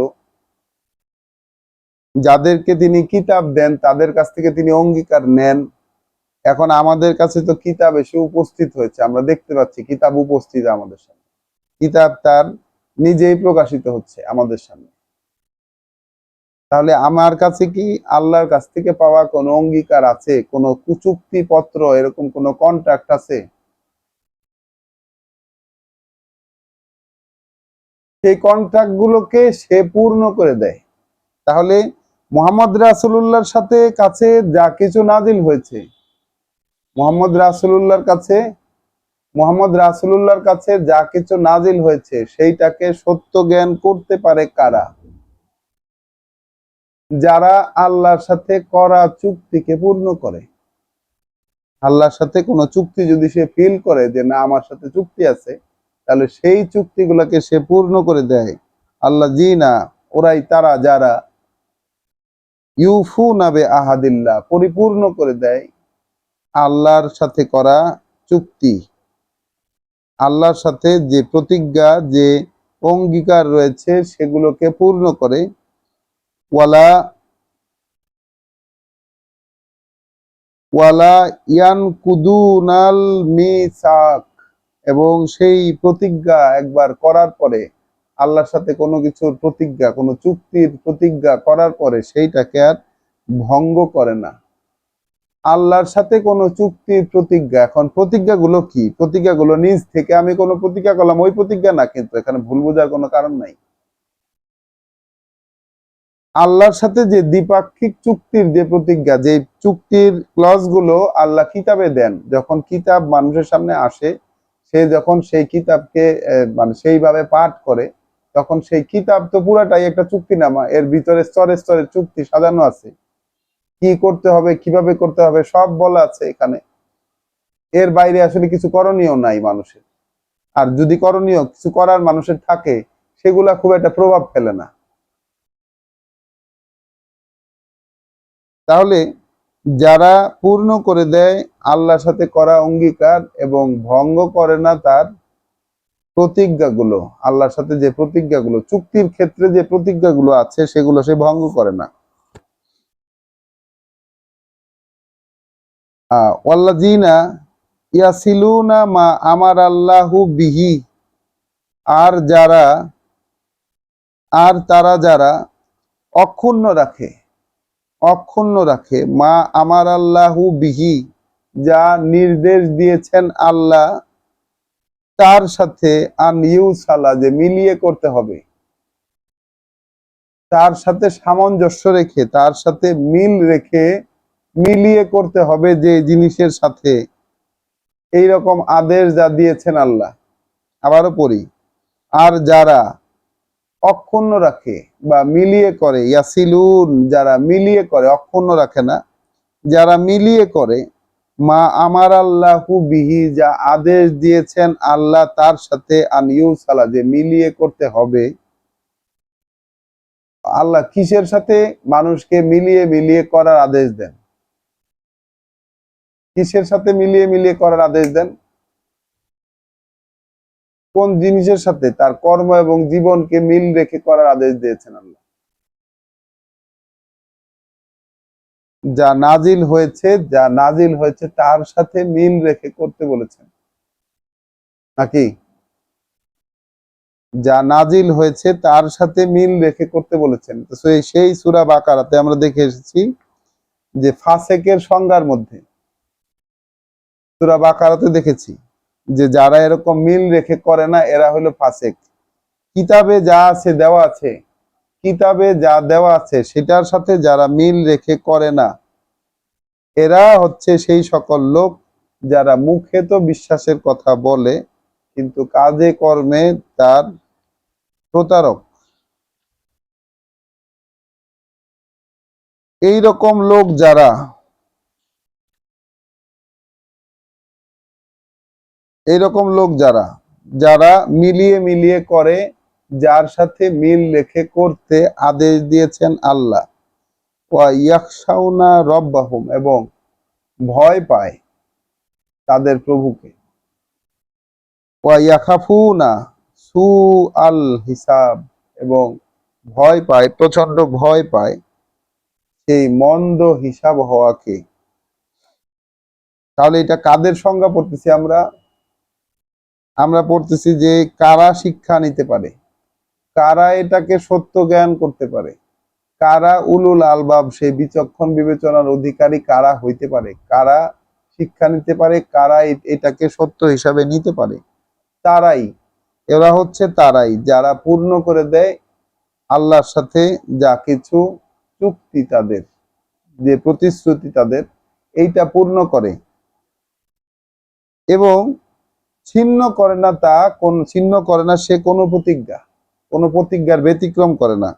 যাদেরকে তিনি কিতাব দেন তাদের কাছ থেকে তিনি অঙ্গীকার নেন। এখন আমাদের কাছে তো কিতাব এসে উপস্থিত হয়েছে, আমরা দেখতে পাচ্ছি কিতাব উপস্থিত আমাদের সামনে, কিতাব তার নিজেই প্রকাশিত হচ্ছে আমাদের সামনে। তাহলে আমার কাছে কি আল্লাহর কাছ থেকে পাওয়া কোনো অঙ্গীকার আছে, কোনো চুক্তি পত্র, এরকম কোনো কন্ট্রাক্ট আছে? সেই কন্ট্রাক্ট গুলোকে সে পূর্ণ করে দেয়। তাহলে মুহাম্মদ রাসূলুল্লাহর সাথে কাছে যা কিছু নাজিল হয়েছে, মোহাম্মদ রাসূলুল্লাহর কাছে মোহাম্মদ রাসূলুল্লাহর কাছে যা কিছু নাজিল হয়েছে সেইটাকে সত্য জ্ঞান করতে পারে কারা? যারা আল্লাহর সাথে করা চুক্তিকে পূর্ণ করে। আল্লাহর সাথে কোনো চুক্তি যদি সে ফিল করে যে না আমার সাথে চুক্তি আছে, তাহলে সেই চুক্তিগুলোকে সে পূর্ণ করে দেয়। আল্লাযীনা, ওরাই তারা যারা ইউফুনা বিআহাদিল্লাহ, পরিপূর্ণ করে দেয় আল্লাহর সাথে করা চুক্তি, আল্লাহর সাথে যে প্রতিজ্ঞা, যে অঙ্গীকার রয়েছে সেগুলোকে পূর্ণ করে। ওয়ালা ওয়ালা ইয়ানকুদুনাল মিসাক, এবং সেই প্রতিজ্ঞা একবার করার পরে, আল্লাহর সাথে কোনো কিছুর প্রতিজ্ঞা, কোনো চুক্তির প্রতিজ্ঞা করার পরে সেইটাকে আর ভঙ্গ করে না। আল্লাহর সাথে কোনো চুক্তির প্রতিজ্ঞা। এখন প্রতিজ্ঞাগুলো কি? প্রতিজ্ঞাগুলো নিজ থেকে আমি কোনো প্রতিজ্ঞা করলাম, ওই প্রতিজ্ঞা না, কিন্তু এখানে ভুল বোঝার কোনো কারণ নাই। আল্লাহর সাথে যে দ্বিপাক্ষিক চুক্তির যে প্রতিজ্ঞা, যে চুক্তির ক্লজ গুলো আল্লাহ কিতাবে দেন, যখন কিতাব মানুষের সামনে আসে, সে যখন সেই কিতাবকে মানে সেইভাবে পাঠ করে, তখন সেই কিতাব তো পুরাটাই একটা চুক্তিনামা। এর ভিতরে স্তরে স্তরে চুক্তি সাজানো আছে, কি করতে হবে, কিভাবে করতে হবে, সব বলা আছে এখানে। এর বাইরে আসলে কিছু করণীয় নাই মানুষের। আর যদি করণীয় কিছু করার মানুষের থাকে, সেগুলা খুব একটা প্রভাব ফেলে না। তাহলে যারা পূর্ণ করে দেয় আল্লাহর সাথে করা অঙ্গীকার এবং ভঙ্গ করে না তার প্রতিজ্ঞাগুলো, আল্লাহর সাথে যে প্রতিজ্ঞাগুলো, চুক্তির ক্ষেত্রে যে প্রতিজ্ঞাগুলো আছে, সেগুলো সে ভঙ্গ করে না। ওয়াল্লাযীনা ইয়াসিলুনা মা আমার আল্লাহু বিহি, আর তারা যারা অক্ষুণ্ণ রাখে, মা আমার আল্লাহু বিহি, যা নির্দেশ দিয়েছেন আল্লাহ তার সাথে, আন ইউসালা, যে মিলিয়ে করতে হবে, তার সাথে সামঞ্জস্য রেখে, তার সাথে মিল রেখে মিলিয়ে করতে হবে যে জিনিসের সাথে এইরকম আদেশ যা দিয়েছেন আল্লাহ। আবারও পড়ি, আর যারা অক্ষুণ্ণ রাখে বা মিলিয়ে করে, ইয়াসিলুন, যারা মিলিয়ে করে, অক্ষুণ্ণ রাখে না, যারা মিলিয়ে করে, মা আমার আল্লাহু বিহি, যা আদেশ দিয়েছেন আল্লাহ তার সাথে, আন ইউসালা, যে মিলিয়ে করতে হবে। আল্লাহ কিসের সাথে মানুষকে মিলিয়ে মিলিয়ে করার আদেশ দেন? কিসের সাথে মিলিয়ে মিলিয়ে করার আদেশ দেন? কোন জিনিসের সাথে? তার কর্ম এবং জীবনকে মিল রেখে করার আদেশ দিয়েছেন আল্লাহ। যা নাজিল হয়েছে তার সাথে মিল রেখে করতে বলেছেন নাকি? যা নাজিল হয়েছে তার সাথে মিল রেখে করতে বলেছেন। তো সেই সূরা বাকারাতে আমরা দেখে এসেছি যে ফাসেকের সংজ্ঞার মধ্যে, সূরা বাকারাতে দেখেছি যে যারা এরকম মিল রেখে করে না, এরা হলো ফাসেক। কিতাবে যা আছে, দেওয়া আছে, কিতাবে যা দেওয়া আছে সেটার সাথে যারা মিল রেখে করে না, এরা হচ্ছে সেই সকল লোক যারা মুখে তো বিশ্বাসের কথা বলে, কিন্তু কাজে কর্মে তার প্রতারক। এইরকম লোক যারা, যারা মিলিয়ে মিলিয়ে করে, যার সাথে মিল রেখে করতে আদেশ দিয়েছেন আল্লাহ, ওয়া ইয়াখশাউনা রব্বাহুম, এবং ভয় পায় তাদের প্রভুকে, ওয়া ইয়াখাফুনা সু আল হিসাব, এবং ভয় পায়, প্রচন্ড ভয় পায় সেই মন্দ হিসাব হওয়াকে। তাহলে এটা কাদের সংজ্ঞা পড়তেছি আমরা? আমরা পড়তেছি যে কারা শিক্ষা নিতে পারে, কারা এটাকে সত্য জ্ঞান করতে পারে, কারা উলুল আলবাব, সেই বিচক্ষণ বিবেচনার অধিকারী কারা হইতে পারে, কারা শিক্ষা নিতে পারে, কারা এটাকে সত্য হিসাবে নিতে পারে, তারাই, এরা হচ্ছে তারাই যারা পূর্ণ করে দেয় আল্লাহর সাথে যা কিছু চুক্তি, তাদের যে প্রতিশ্রুতি, তাদের এইটা পূর্ণ করে এবং ছিন্ন করে না, ছিন্ন করে না সে কোনো প্রতিজ্ঞার ব্যতিক্রম করে না।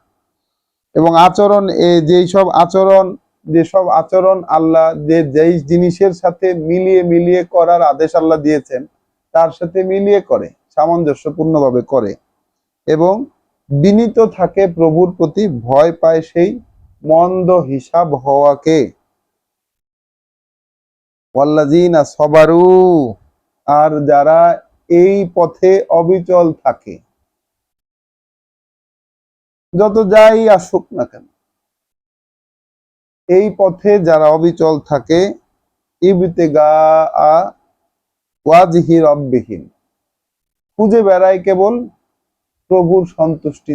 এবং আচরণ, যেসব আচরণ আল্লাহ যেই জিনিসের সাথে মিলিয়ে মিলিয়ে করার আদেশ আল্লাহ দিয়েছেন, তার সাথে মিলিয়ে করে, সামঞ্জস্যপূর্ণভাবে করে এবং বিনীত থাকে প্রভুর প্রতি, ভয় পায় সেই মন্দ হিসাব হওয়াকে। ওয়াল্লাযীনা সবারু, আর যারা এই পথে অবিচল থাকে, যত যাই আসুক না কেন, এই পথে যারা অবিচল থাকে, ইবতিগা ওয়াজহি রব্বিহিম, খুঁজে বেড়ায় কেবল প্রভুর সন্তুষ্টি,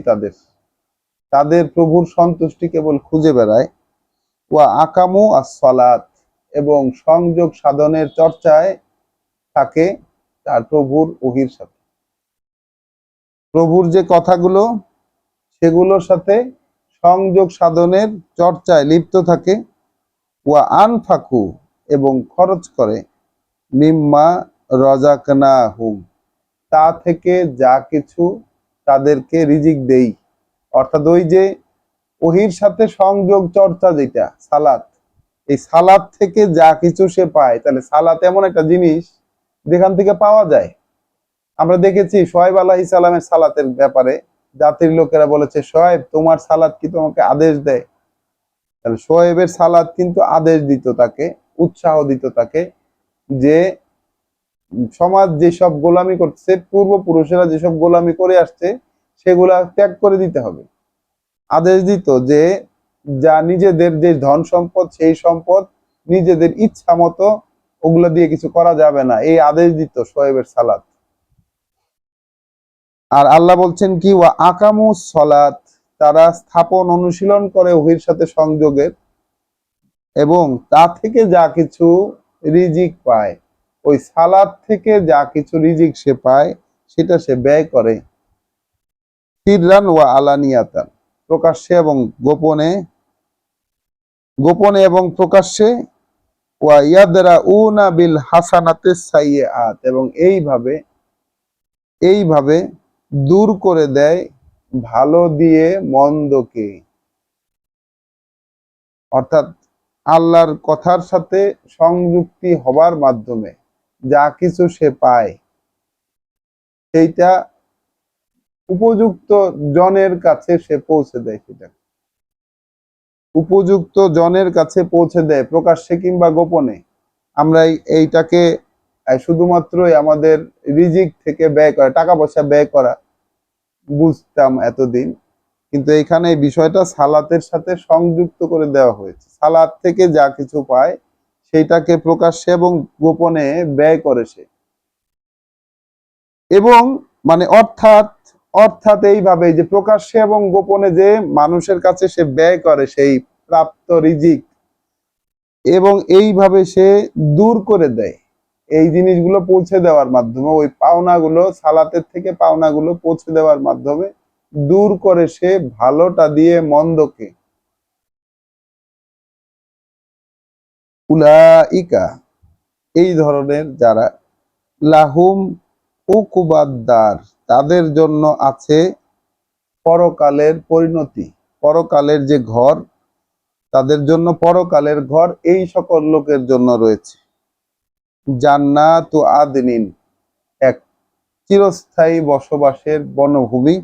তাদের প্রভুর সন্তুষ্টি কেবল খুঁজে বেড়ায়। ওয়া আকামু আস-সালাত, এবং সংযোগ সাধনের চর্চায় থাকে তার প্রভুর ওহীর সাথে। প্রভুর যে কথাগুলো সেগুলোর সাথে সংযোগ সাধনের চর্চায় লিপ্ত থাকে। ওয়া আনফাকু এবং খরচ করে মিম্মা রাযাকনাহুম তা থেকে যা কিছু তাদেরকে রিজিক দেই। অর্থাৎ ওই যে ওহীর সাথে সংযোগ চর্চা যেটা সালাত, এই সালাত থেকে যা কিছু সে পায়, তাহলে সালাত এমন একটা জিনিস যেখান থেকে পাওয়া যায়। আমরা দেখেছি শোয়েব আলাইহিস সালামের সালাতের ব্যাপারে জাতির লোকেরা বলেছে, শোয়েব তোমার সালাত কি তোমাকে আদেশ দেয়? তাহলে শোয়েবের সালাত কিন্তু আদেশ দিত তাকে, উৎসাহ দিত তাকে যে সমাজ যেসব গোলামি করছে, পূর্বপুরুষেরা যেসব গোলামি করে আসছে সেগুলা ত্যাগ করে দিতে হবে। আদেশ দিত যে যা নিজেদের যে ধন সম্পদ সেই সম্পদ নিজেদের ইচ্ছা মতো ওগুলো দিয়ে কিছু করা যাবে না, এই আদেশ দিত শোয়েবের সালাত। আর আল্লাহ বলছেন কি, ওয়া আকামুস সলাত তারা স্থাপন অনুশীলন করে ওহীর সাথে সংযোগের, এবং তা থেকে যা কিছু রিজিক পায়, ওই সালাত থেকে যা কিছু রিজিক সে পায় সেটা সে ব্যয় করে। সিররান ওয়া আলানিয়াতান প্রকাশ্যে এবং গোপনে, গোপনে এবং প্রকাশ্যে। ওয়া ইয়াদরাউনা বিল হাসানাতিস সাইয়্যাত এবং এইভাবে দূর করে দেয় ভালো দিয়ে মন্দকে। অর্থাৎ আল্লাহর কথার সাথে সংযুক্তি হবার মাধ্যমে যা কিছু সে পায় সেইটা উপযুক্ত জনের কাছে সে পৌঁছে দেয়, সেটা উপযুক্ত জনের কাছে পৌঁছে দেয় প্রকাশ্যে কিংবা গোপনে। আমরা এইটাকে শুধুমাত্রই আমাদের রিজিক থেকে ব্যয় করা, টাকা পয়সা ব্যয় করা বুঝতাম এতদিন, কিন্তু এখানে এই বিষয়টা সালাতের সাথে সংযুক্ত করে দেওয়া হয়েছে। সালাত থেকে যা কিছু পায় সেইটাকে প্রকাশ্যে এবং গোপনে ব্যয় করে সে, এবং মানে অর্থাৎ অর্থাৎ এইভাবে যে প্রকাশ্যে এবং গোপনে যে মানুষের কাছে সে ব্যয় করে সেই প্রাপ্ত রিজিক, এবং এইভাবে সে দূর করে দেয় এই জিনিসগুলো পৌঁছে দেওয়ার মাধ্যমে, ওই পাওনাগুলো সালাতের থেকে পাওনাগুলো পৌঁছে দেওয়ার মাধ্যমে দূর করে সে ভালোটা দিয়ে মন্দকে। উলাইকা এই ধরনের যারা, লাহুম উকুবাদ্দার তাদের জন্য আছে পরকালের পরিণতি, পরকালের যে ঘর, তাদের জন্য পরকালের ঘর এই সকল লোকের জন্য রয়েছে। জান্নাতু আদনিন এক চিরস্থায়ী বসবাসের বনভূমি।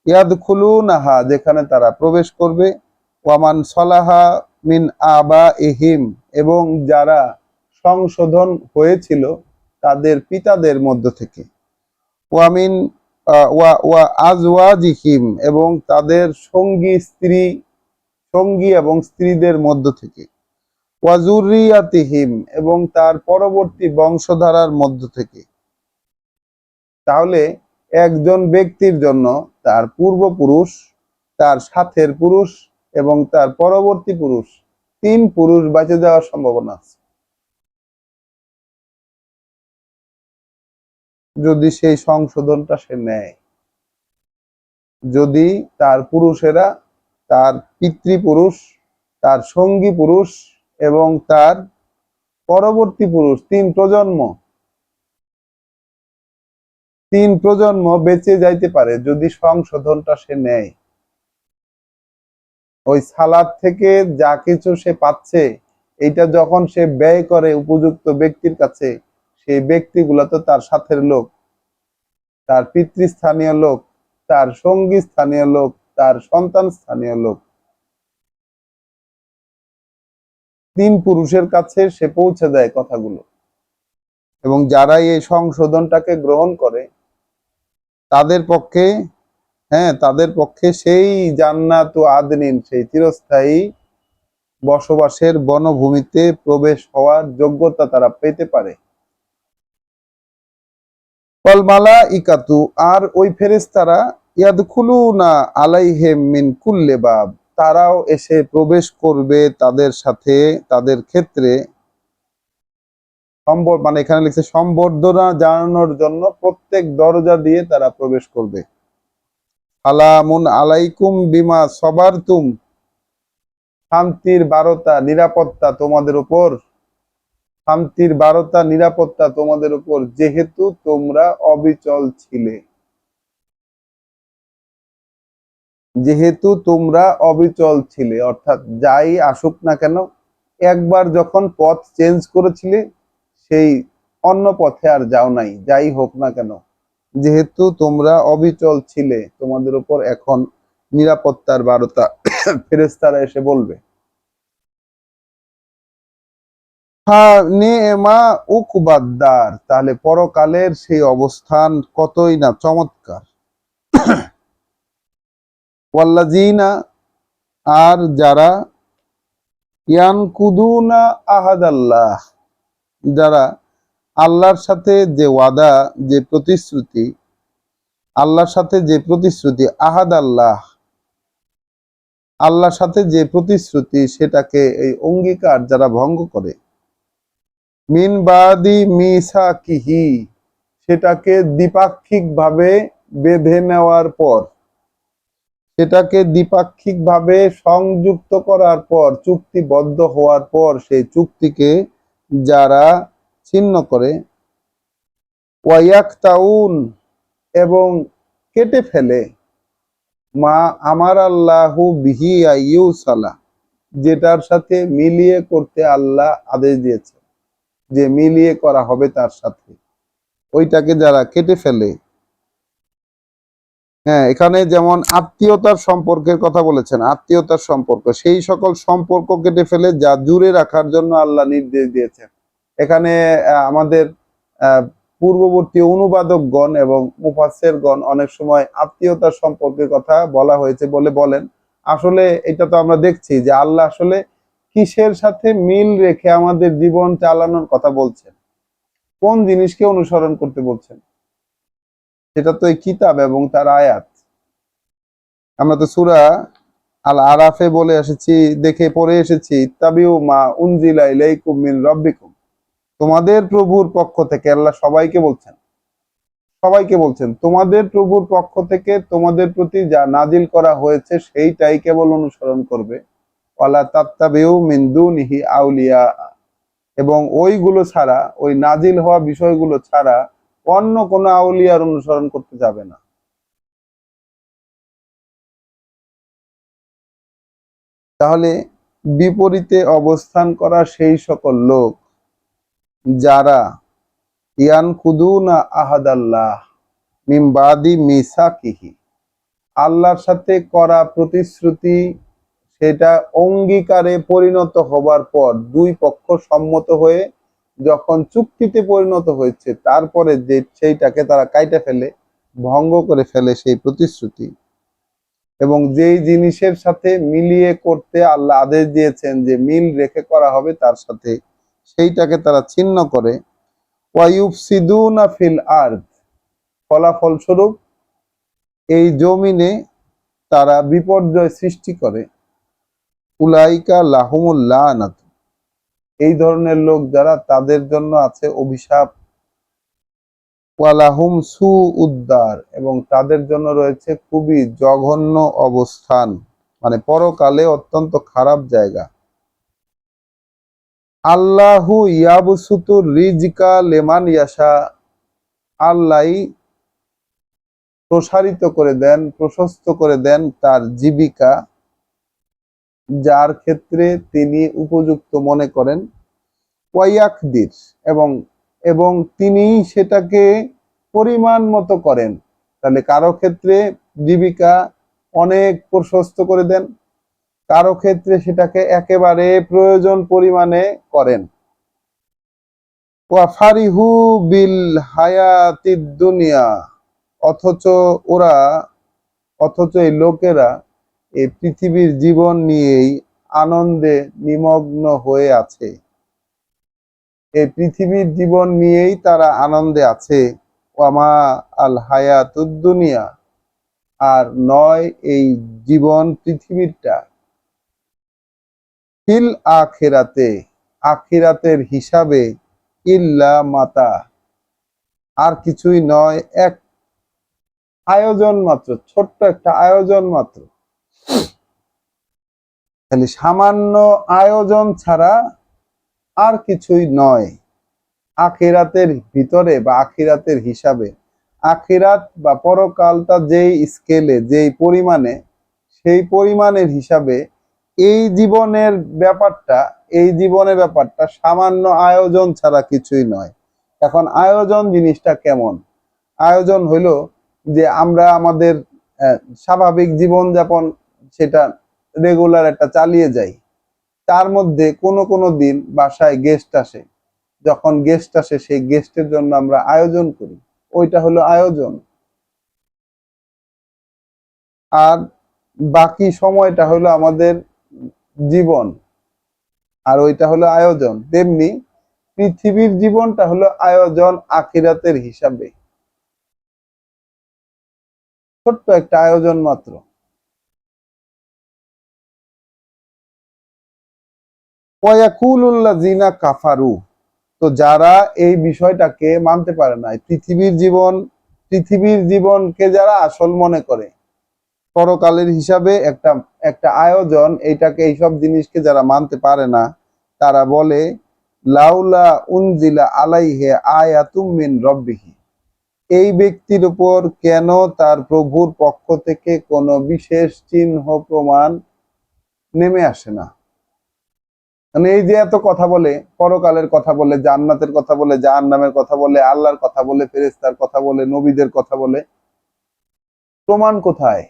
ইয়াদখুলুনাহা যেখানে তারা প্রবেশ করবে। ওয়ামান সলাহা মিন আবাইহিম এবং যারা সংশোধন হয়েছিল তাদের পিতাদের মধ্য থেকে। ওয়ামিন ওয়া আজওয়াজিহিম এবং তাদের সঙ্গী এবং স্ত্রীদের মধ্য থেকে। ওয়া যুররিয়াতিহিম এবং তার পরবর্তী বংশধারার মধ্য থেকে। তাহলে একজন ব্যক্তির জন্য তার পূর্বপুরুষ, তার সাথের পুরুষ এবং তার পরবর্তী পুরুষ, 3 পুরুষ বেঁচে যাওয়ার সম্ভাবনা আছে যদি সেই সংশোধনটা সে নেয়। যদি তার পুরুষেরা, তার পিতৃপুরুষ, তার সঙ্গী পুরুষ এবং তার পরবর্তী পুরুষ, 3 প্রজন্ম বেঁচে যাইতে পারে যদি সংশোধনটা সে নেয়। ওই সালাদ থেকে যা কিছু সে পাচ্ছে এইটা যখন সে ব্যয় করে উপযুক্ত ব্যক্তির কাছে, সেই ব্যক্তিগুলো তো তার সাথের লোক, তার পিতৃস্থানীয় লোক, তার সঙ্গী স্থানীয় লোক, তার সন্তান স্থানীয় লোক, 3 পুরুষের কাছে সে পৌঁছে দেয় কথাগুলো। এবং যারা এই সংশোধনটাকে গ্রহণ করে তাদের পক্ষে, তাদের পক্ষে সেই জান্নাতু আদনিন, সেই চিরস্থায়ী বসবাসের বনভূমিতে প্রবেশ হওয়ার যোগ্যতা তারা পেতে পারে। ওয়াল মালাইকাতু আর ওই ফেরেশতারা ইয়াদখুলুনা আলাইহিম মিন কুল্লি বাব তারাও এসে প্রবেশ করবে তাদের সাথে, তাদের ক্ষেত্রে মানে এখানে লিখছে সম্বর্ধনা জানানোর জন্য প্রত্যেক দরজা দিয়ে তারা প্রবেশ করবে। সালামুন আলাইকুম বিমা সবারতুম, শান্তির বারতা নিরাপত্তা তোমাদের উপর, শান্তির বারতা নিরাপত্তা তোমাদের উপর, যেহেতু তোমরা অবিচল ছিলে, যেহেতু তোমরা অবিচল ছিলে, অর্থাৎ যাই আসুক না কেন একবার যখন পথ চেঞ্জ করেছিলে সেই অন্য পথে আর যাও নাই, যাই হোক না কেন, যেহেতু তোমরা অবিচল ছিলে তোমাদের উপর এখন নিরাপত্তার বার্তা ফেরেশতারা এসে বলবে। নেমা উকবাদ্দার, তাহলে পরকালের সেই অবস্থান কতই না চমৎকার। ওয়াল্লাযিনা, আর যারা ইয়ানকুদুনা আহাদাল্লাহ, যারা আল্লাহর সাথে যে ওয়াদা, যে প্রতিশ্রুতি, আল্লাহর সাথে যে প্রতিশ্রুতি, আহাদ আল্লাহ, আল্লাহর সাথে যে প্রতিশ্রুতি সেটাকে, এই অঙ্গীকার যারা ভঙ্গ করে, মিন বাদি মিসাকিহি, সেটাকে দ্বিপাক্ষিক ভাবে বেঁধে নেওয়ার পর, সেটাকে দ্বিপাক্ষিক ভাবে সংযুক্ত করার পর, চুক্তিবদ্ধ হওয়ার পর সেই চুক্তিকে যারা ছিন্ন করে, ওয়ায়াকতাউন, এবং কেটে ফেলে, মা আমার আল্লাহু বিহি আইয়ুসালা, যেটার সাথে মিলিয়ে করতে আল্লাহ আদেশ দিয়েছে যে মিলিয়ে করা হবে তার সাথে, ওইটাকে যারা কেটে ফেলে। হ্যাঁ, এখানে যেমন আত্মীয়তার সম্পর্কের কথা বলেছেন, আত্মীয়তার সম্পর্ক, সেই সকল সম্পর্ক কেটে ফেলে যা জুড়ে রাখার জন্য আল্লাহ নির্দেশ দিয়েছেন। এখানে আমাদের পূর্ববর্তী অনুবাদকগণ এবং মুফাসসিরগণ অনেক সময় আত্মীয়তার সম্পর্কের কথা বলা হয়েছে বলে বলেন, আসলে এটা তো আমরা দেখছি যে আল্লাহ আসলে কিসের সাথে মিল রেখে আমাদের জীবন চালানোর কথা বলছেন, কোন জিনিসকে অনুসরণ করতে বলছেন, সেটা তো এই কিতাব এবং তার আয়াত। আমরা তো সূরা আল আরাফে বলে এসেছি, দেখে পড়ে এসেছি, ইত্তাবিউ মা উনজিলা ইলাইকুম মিন রাব্বিকুম, তোমাদের প্রভুর পক্ষ থেকে, আল্লাহ সবাইকে বলছেন, সবাইকে বলছেন তোমাদের প্রভুর পক্ষ থেকে তোমাদের প্রতি যা নাজিল করা হয়েছে সেইটাই কেবল অনুসরণ করবে। ওয়ালা তাত্তাবিউ মিন দুনিহি আউলিয়া, এবং ওইগুলো ছাড়া, ওই নাজিল হওয়া বিষয়গুলো ছাড়া অন্য কোনো আউলিয়ার অনুসরণ করতে যাবে না। তাহলে বিপরীতে অবস্থান করা সেই সকল লোক যারা ইয়ানকুদুনা আহাদাল্লাহ মিন বাদি মিসাকিহি, আল্লাহর সাথে করা প্রতিশ্রুতি সেটা অঙ্গীকারে পরিণত হবার পর, দুই পক্ষ সম্মত হয়ে যখন চুক্তিতে পরিণত হয়েছে তারপরে যে সেইটাকে তারা কাইটে ফেলে, ভঙ্গ করে ফেলে সেই প্রতিশ্রুতি, এবং যেই জিনিসের সাথে মিলিয়ে করতে আল্লাহ আদেশ দিয়েছেন যে মিল রেখে করা হবে তার সাথে, সেইটাকে তারা ছিন্ন করে, ওয়ায়ুফসিদুনা ফিল আরদ, ফলাফলস্বরূপ এই জমিনে তারা বিপর্যয় সৃষ্টি করে। উলাইকা লাহুমুল লানাত, এই ধরনের লোক যারা তাদের জন্য আছে অভিশাপ। ওয়ালাহুম সু উদ্দার, এবং তাদের জন্য রয়েছে খুবই জঘন্য অবস্থান, মানে পরকালে অত্যন্ত খারাপ জায়গা। আল্লাহু ইয়াবসুতুর রিজকা লিমান ইয়াশা, আল্লাহ প্রসারিত করে দেন, প্রশস্ত করে দেন তার জীবিকা যার ক্ষেত্রে তিনি উপযুক্ত মনে করেন। ওয়াইয়াকদির, এবং এবং তিনি সেটাকে পরিমাণ মতো করেন। তাহলে কারো ক্ষেত্রে জীবিকা অনেক প্রশস্ত করে দেন, কারো ক্ষেত্রে সেটাকে একেবারে প্রয়োজন পরিমাণে করেন। ওয়াফারিহু বিল হায়াতিদ দুনিয়া, অথচ ওরা, অথচ এই লোকেরা এই পৃথিবীর জীবন নিয়েই আনন্দে নিমগ্ন হয়ে আছে, এই পৃথিবীর জীবন নিয়েই তারা আনন্দে আছে। ওয়ামা আল হায়াতুদ দুনিয়া, আর নয় এই জীবন পৃথিবীরটা, ফিল আখিরাতে, আখিরাতের হিসাবে ইল্লা মাতা, আর কিছুই নয়, এক আয়োজন মাত্র, ছোট্ট একটা আয়োজন মাত্র। খালি সামান্য আয়োজন ছাড়া আর কিছুই নয়। আখিরাতের ভিতরে বা আখিরাতের হিসাবে, আখিরাত বা পরকালটা যেই স্কেলে, যেই পরিমাণে, সেই পরিমাণের হিসাবে এই জীবনের ব্যাপারটা, এই জীবনের ব্যাপারটা সামান্য আয়োজন ছাড়া কিছুই নয়। এখন আয়োজন জিনিসটা কেমন? আয়োজন হইল যে আমরা আমাদের স্বাভাবিক জীবনযাপন সেটা রেগুলার একটা চালিয়ে যাই। তার মধ্যে কোনো কোনো দিন বাসায় গেস্ট আসে, যখন গেস্ট আসে সেই গেস্টের জন্য আমরা আয়োজন করি, ওইটা হলো আয়োজন। আর বাকি সময়টা হলো আমাদের জীবন, আর ওইটা হলো আয়োজন। তেমনি পৃথিবীর জীবনটা হলো আয়োজন আখিরাতের হিসাবে, ছোট্ট একটা আয়োজন মাত্র। ওয়াকুলুল্লাযিনা কাফারু, তো যারা এই বিষয়টাকে মানতে পারে না, পৃথিবীর জীবনকে যারা আসল মনে করে, পরকালের হিসাবে একটা একটা আয়োজন, এইটাকে, এইসব জিনিসকে যারা মানতে পারে না, তারা বলে লাউলা উনজিলা আলাইহি আয়াতুম মিন রাব্বিহি, এই ব্যক্তির উপর কেন তার প্রভুর পক্ষ থেকে কোনো বিশেষ চিহ্ন প্রমাণ নেমে আসে না। মানে এই যে এত কথা বলে, পরকালের কথা বলে, জান্নাতের কথা বলে, জাহান্নামের কথা বলে, আল্লাহর কথা বলে, ফেরেশতার কথা বলে, নবীদের কথা বলে, প্রমাণ কোথায়?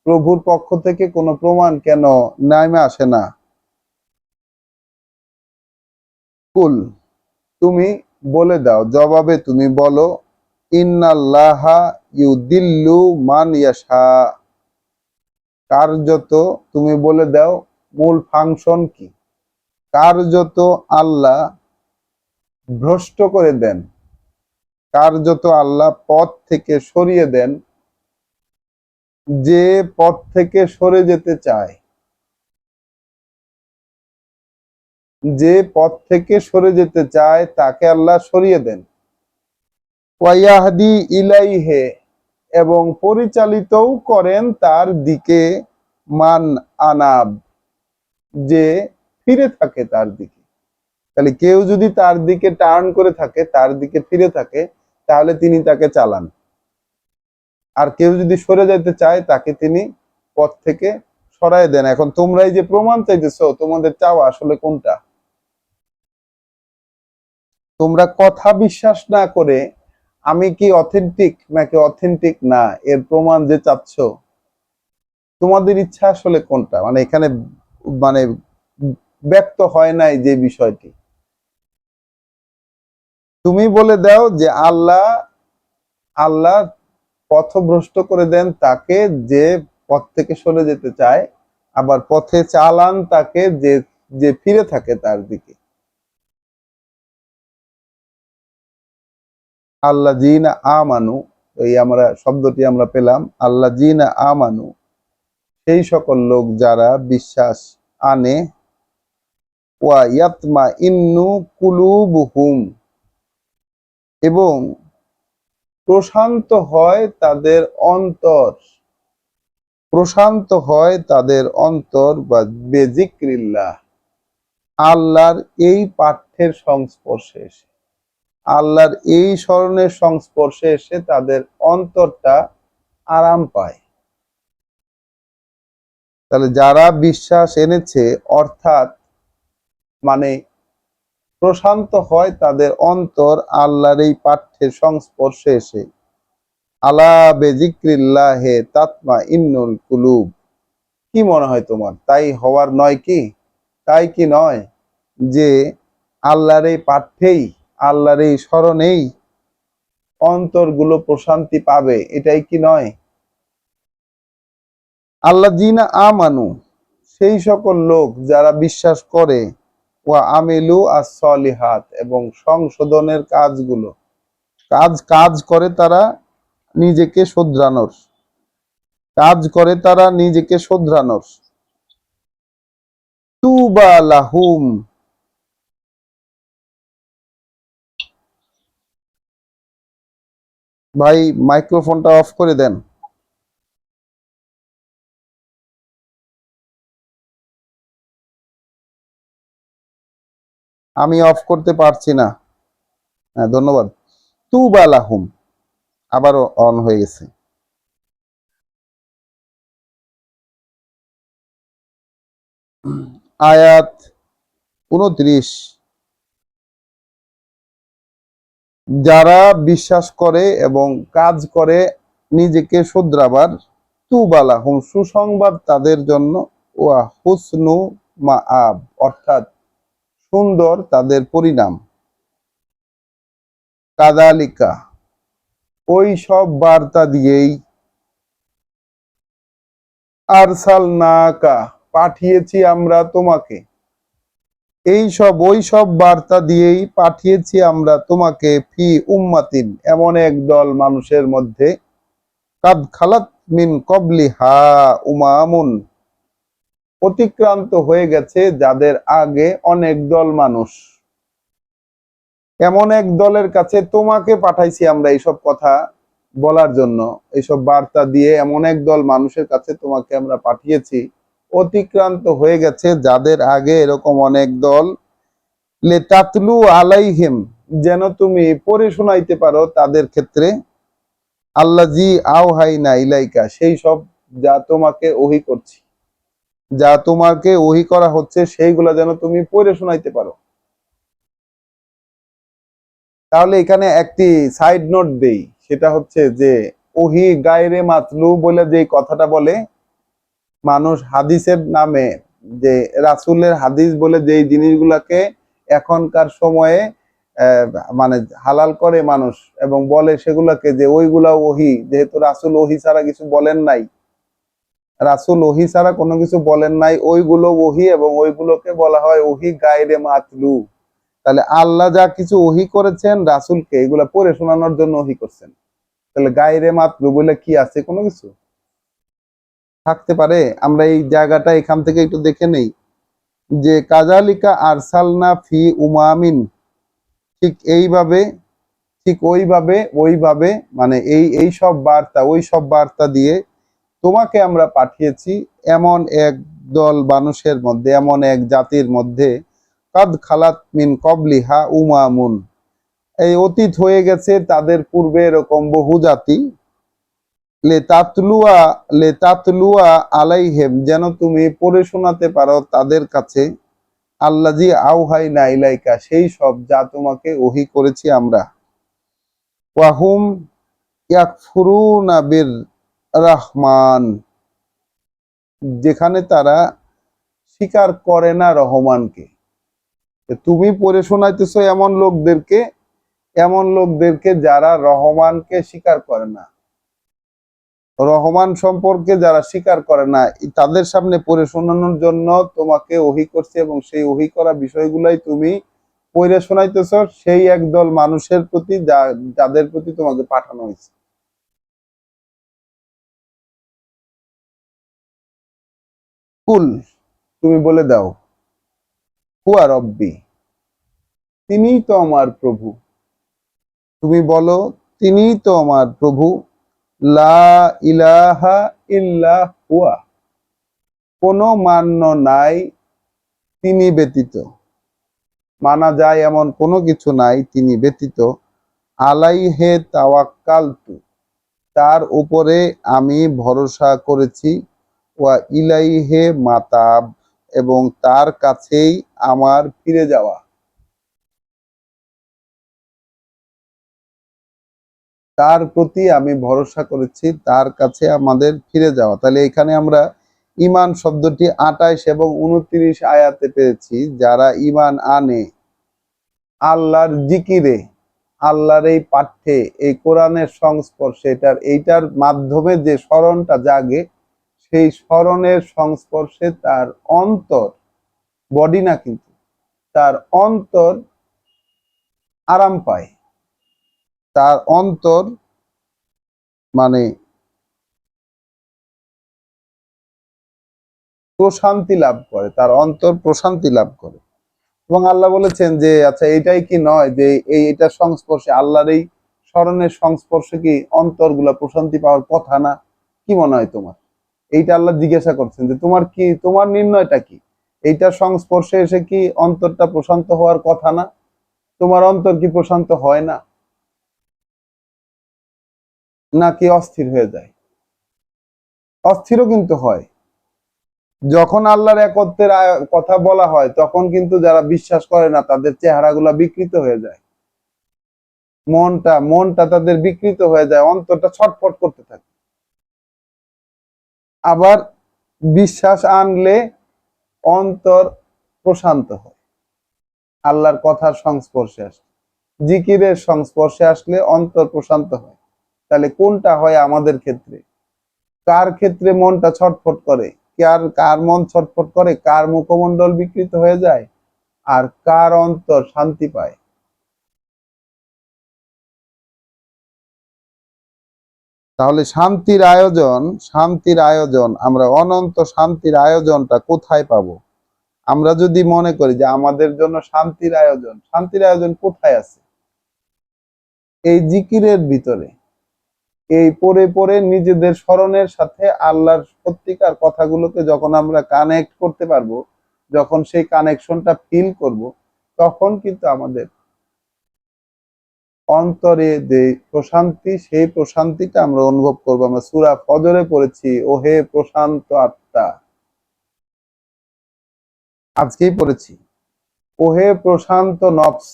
প্রভুর পক্ষ থেকে কোনো প্রমাণ কেন নেমে আসে না? কুল, তুমি বলে দাও, জবাবে তুমি বলো, ইন্নাল্লাহা ইউদিল্লু মান ইয়াশা, কার্যত, তুমি বলে দাও মূল ফাংশন কি। কার্যত আল্লাহ ভ্রষ্ট করে দেন, কার্যত আল্লাহ পথ থেকে সরিয়ে দেন যে পথ থেকে সরে যেতে চায়, যে পথ থেকে সরে যেতে চায় তাকে আল্লাহ সরিয়ে দেন। ওয়াইয়াহদি ইলাইহে, এবং পরিচালিতও করেন তার দিকে, মান আনাব, যে ফিরে থাকে তার দিকে। তাহলে কেউ যদি তার দিকে টার্ন করে থাকে, তার দিকে ফিরে থাকে, তাহলে তিনি তাকে চালান। আর কেউ যদি সরে যেতে চায়, তাকে তিনি পথ থেকে সরাই দেন। এখন তোমরা এই যে প্রমাণ চাইতেছো, তোমাদের চাওয়া আসলে কোনটা? তোমরা কথা বিশ্বাস না করে আমি কি অথেন্টিক নাকি অথেন্টিক না এর প্রমাণ যে চাচ্ছ, তোমাদের ইচ্ছা আসলে কোনটা? মানে এখানে মানে ব্যক্ত হয় নাই যে বিষয়টি। তুমি বলে দাও যে আল্লাহ আল্লাহ পথভ্রষ্ট করে দেন তাকে যে পথ থেকে সরে যেতে চায়, আবার পথে চালান তাকে যে যে ফিরে থাকে তার দিকে। আল্লাহ জিনা আমানু, এই আমরা শব্দটি আমরা পেলাম, আল্লাহ জিনা আমানু, সেই সকল লোক যারা বিশ্বাস আনে, ওয়া ইয়াতমা ইন্নু কুলুবুহুম, এবং প্রশান্ত হয় তাদের অন্তর, প্রশান্ত হয় তাদের অন্তর, বা বেজিক্রিল্লাহ, আল্লাহর এই পাঠ্যের সংস্পর্শে এসে, আল্লাহর এই স্মরণের সংস্পর্শে এসে তাদের অন্তরটা আরাম পায়। তাহলে যারা বিশ্বাস এনেছে, অর্থাৎ মানে প্রশান্ত হয় তাদের অন্তর আল্লাহর এই পাঠ্যের সংস্পর্শে এসে, আলা বেজিক্রিল্লাহে তাতমা ইন্নুল কুলুব, কি মনে হয় তোমার তাই হওয়ার নয় কি? তাই কি নয় যে আল্লাহর এই পাঠ্যেই, আল্লাহর এই স্মরণেই অন্তরগুলো প্রশান্তি পাবে, এটাই কি নয়? আল্লাহ জিনা আমানু, সেই সকল লোক যারা বিশ্বাস করে, ওয়া আমিলু আস-সলিহাত, এবং সংশোধনের কাজগুলো, কাজ করে তারা নিজেকে শোধরানোর, কাজ করে তারা নিজেকে শোধরানোর। তুবা লাহুম, ভাই মাইক্রোফোনটা অফ করে দেন। আমি অফ করতে পারছি না। হ্যাঁ, ধন্যবাদ। তুবা লাহুম, আবারও অন হয়ে গেছে। আয়াত 29, যারা বিশ্বাস করে এবং কাজ করে নিজেকে শুধরাবার, তুবা লাহুম, সুসংবাদ তাদের জন্য, ওয়া হুসনু মাআব, অর্থাৎ সুন্দর তাদের পরিণাম। কাদালিকা, ওই সব বার্তা দিয়েই, আরসালনাকা, পাঠিয়েছি আমরা তোমাকে, ওই সব বার্তা দিয়েই পাঠিয়েছি আমরা তোমাকে, ফি উম্মাতিন, এমন এক দল মানুষের মধ্যে, কাদ খালাত মিন কবলিহা উমামুন, অতিক্রান্ত হয়ে গেছে যাদের আগে অনেক দল মানুষ। এমন এক দলের কাছে তোমাকে পাঠাইছি আমরা এইসব কথা বলার জন্য, এইসব বার্তা দিয়ে এমন এক দল মানুষের কাছে তোমাকে আমরা পাঠিয়েছি, অতিক্রান্ত হয়ে গেছে যাদের আগে এরকম অনেক দল, লে তাতলু আলাইহিম, যেন তুমি পড়ে শোনাইতে পারো তাদের ক্ষেত্রে, আল্লাজি আওহাইনা ইলাইকা, সেই সব যা তোমাকে ওহী করছি, যা তোমাকে ওহী করা হচ্ছে সেইগুলা যেন তুমি পড়ে শোনাইতে পারো। তাহলে এখানে একটি সাইড নোট দেই, সেটা হচ্ছে যে ওহী গায়রে মাতলু বলে যে কথাটা বলে মানুষ হাদিসের নামে, যে রাসূলের হাদিস বলে যেই জিনিসগুলাকে এখনকার সময়ে আহ, মানে হালাল করে মানুষ এবং বলে সেগুলাকে যে ওইগুলা ওহী, যেহেতু রাসূল ওহী ছাড়া কিছু বলেন নাই, রাসূল ওহী ছাড়া কোনো কিছু বলেন নাই, ওইগুলো ওহী এবং ওইগুলোকে বলা হয় ওহী গায়রে মাতলু। তাহলে আল্লাহ যা কিছু ওহী করেছেন রাসূলকে, এগুলা পড়ে শোনানোর জন্য ওহী করছেন। তাহলে গায়রে মাতলু বলে কি আছে? কোনো কিছু থাকতে পারে? আমরা এই জায়গাটা এখান থেকে একটু দেখে নেই যে কাজালিকা আরসালনা ফি উমামিন, ঠিক এইভাবে, ঠিক ওইভাবে মানে এই সব বার্তা, ওই সব বার্তা দিয়ে তোমাকে আমরা পাঠিয়েছি এমন এক দল মানুষের মধ্যে, এমন এক জাতির মধ্যে, কাদ খালাত মিন কবলিহা উমামুন, এই অতীত হয়ে গেছে তাদের পূর্বে এরকম বহু জাতি, লেতাতলুয়া আলাইহিম, যেন তুমি পড়ে শোনাতে পারো তাদের কাছে, আল্লাজি আওহাইনা ইলাইকা, সেই সব যা তোমাকে ওহী করেছি আমরা, ওয়াহুম ইয়াকফুরুনা বির রহমান, যেখানে তারা স্বীকার করে না রহমানকে। তুমি পড়ে শোনাইতেছো এমন লোকদেরকে যারা রহমানকে স্বীকার করে না, রহমান সম্পর্কে যারা স্বীকার করে না, তাদের সামনে পড়ে শোনানোর জন্য তোমাকে ওহী করছে এবং সেই ওহী করা বিষয়গুলাই তুমি পড়ে শোনাইতেছ সেই একদল মানুষের প্রতি, যাদের প্রতি তোমাকে পাঠানো হয়েছে। কুল, তুমি বলে দাও, হুয়া রব্বি, তিনিই তো আমার প্রভু। তুমি বলো, তিনিই তো আমার প্রভু। লা ইলাহা ইল্লা হুয়া, কোনো মান্য নাই তিনি ব্যতীত, মানা যায় এমন কোনো কিছু নাই তিনি ব্যতীত। আলাইহে তাওয়াক্কালতু, তার উপরে আমি ভরসা করেছি। ওয়া ইলাইহে মাতাব, এবং তার কাছেই আমার ফিরে যাওয়া। তার প্রতি আমি ভরসা করেছি, তার কাছে আমাদের ফিরে যাওয়া। তাহলে এখানে আমরা ঈমান শব্দটি 28 এবং 29 আয়াতে পেয়েছি। যারা ঈমান আনে আল্লাহর জিকিরে, আল্লাহর এই পাঠ্যে, এই কোরআনের সংস্পর্শে, এইটার মাধ্যমে যে স্মরণটা জাগে, সেই স্মরণের সংস্পর্শে তার অন্তর, বডি না কিন্তু, তার অন্তর আরাম পায়, তার অন্তর মানে প্রশান্তি লাভ করে, তার অন্তর প্রশান্তি লাভ করে। এবং আল্লাহ বলেছেন যে আচ্ছা, এটাই কি নয় যে এটা সংস্পর্শে, আল্লাহর এই স্মরণের সংস্পর্শে কি অন্তরগুলা প্রশান্তি পাওয়ার কথা না? কি মনে হয় তোমার? এইটা আল্লাহ জিজ্ঞাসা করছেন যে তোমার নির্ণয়টা কি? এইটার সংস্পর্শে এসে কি অন্তরটা প্রশান্ত হওয়ার কথা না? তোমার অন্তর কি প্রশান্ত হয় না, নাকি অস্থির হয়ে যায়? অস্থিরও কিন্তু হয়। যখন আল্লাহর একত্বের কথা বলা হয় তখন কিন্তু যারা বিশ্বাস করে না তাদের চেহারাগুলা বিকৃত হয়ে যায়, মনটা তাদের বিকৃত হয়ে যায়, অন্তরটা ছটফট করতে থাকে। আবার বিশ্বাস আনলে অন্তর প্রশান্ত হয় আল্লাহর কথার সংস্পর্শে আসলে, জিকিরের সংস্পর্শে আসলে অন্তর প্রশান্ত হয়। তাহলে কোনটা হয় আমাদের ক্ষেত্রে? কার ক্ষেত্রে মনটা ছটফট করে? কার মন ছটফট করে? কার মুখমণ্ডল বিকৃত হয়ে যায় আর কার অন্তর শান্তি পায়? তাহলে শান্তির আয়োজন আমরা অনন্ত শান্তির আয়োজনটা কোথায় পাবো? আমরা যদি মনে করি যে আমাদের জন্য শান্তির আয়োজন কোথায় আছে? এই জিকিরের ভিতরে, এই পড়ে পড়ে নিজেদের স্মরণের সাথে আল্লাহর সত্যিকার কথাগুলোকে যখন আমরা কানেক্ট করতে পারবো, যখন সেই কানেকশনটা ফিল করব, তখন কিন্তু আমাদের অন্তরে যে প্রশান্তি, সেই প্রশান্তিটা আমরা অনুভব করবো। আমরা সূরা ফজরে পড়েছি, ওহে প্রশান্ত আত্মা, আজকেই পড়েছি, ওহে প্রশান্ত নফস,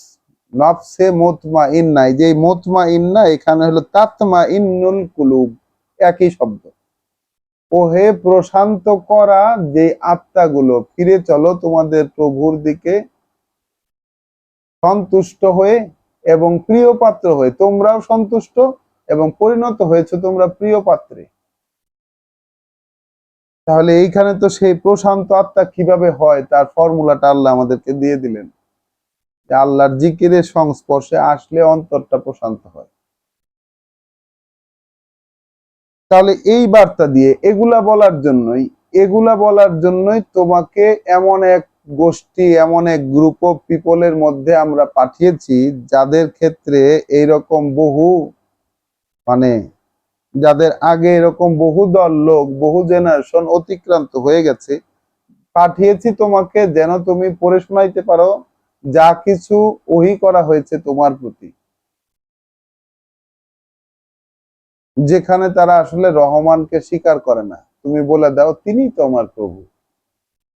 নফসে মুতমাইন্না। এই যে মুতমাইন্না এখানে হলো তাতমাইন্নুল কুলুব, একই শব্দ। ওহে প্রশান্ত করা যে আত্মাগুলো, ফিরে চলো তোমাদের প্রভুর দিকে সন্তুষ্ট হয়ে এবং প্রিয় পাত্র হয়ে। তোমরাও সন্তুষ্ট এবং পরিণত হয়েছে তোমরা প্রিয় পাত্রে। তাহলে এইখানে তো সেই প্রশান্ত আত্মা কিভাবে হয় তার ফর্মুলাটা আল্লাহ আমাদেরকে দিয়ে দিলেন, যে আল্লাহর জিকিরের সংস্পর্শে আসলে অন্তরটা প্রশান্ত হয়। তাহলে এই বার্তা দিয়ে এগুলা বলার জন্যই তোমাকে এমন এক গোষ্ঠী, এমন এক গ্রুপ অফ পিপলের মধ্যে আমরা পাঠিয়েছি যাদের ক্ষেত্রে এইরকম মানে যাদের আগে এরকম বহু দল লোক, বহু জেনারেশন অতিক্রান্ত হয়ে গেছে। পাঠিয়েছি তোমাকে যেন তুমি পড়ে শোনাইতে পারো যা কিছু ওহী করা হয়েছে তোমার প্রতি, যেখানে তারা আসলে রহমানকে স্বীকার করে না। তুমি বলে দাও তিনিই তো আমার প্রভু।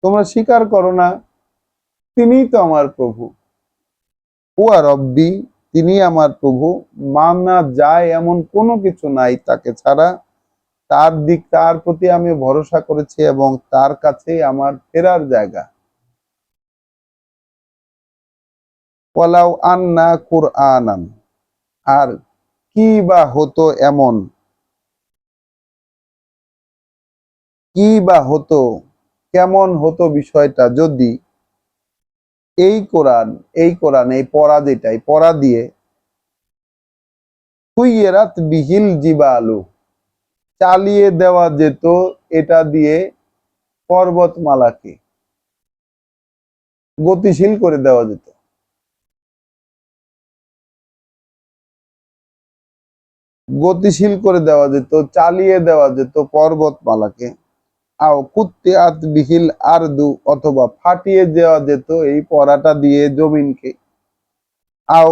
তোমরা স্বীকার করো না, তিনিই তো আমার প্রভু। হুয়া রব্বি, তিনি আমার প্রভু, মানা যায় এমন কোনো কিছু নাই তাকে ছাড়া। তার প্রতি আমি ভরসা করেছি এবং তার কাছেই আমার ফেরার জায়গা। ওয়ালাউ আন্না কুরআনান, আর কি বা হতো এমন, কি বা হতো, কেমন হতো বিষয়টা যদি এই পড়া, যেটাই পড়া দিয়ে সুইয়েরাত বিহিল জিবালু, চালিয়ে দেওয়া যেত এটা দিয়ে পর্বতমালাকে, গতিশীল করে দেওয়া যেত। গতিশীল করে দেওয়া যেত, চালিয়ে দেওয়া যেত পর্বতমালাকে। আও কুত্তিআত বিহিল আরদু, অথবা ফাটিয়ে দেওয়া যেত এই পড়াটা দিয়ে জমিনকে। আও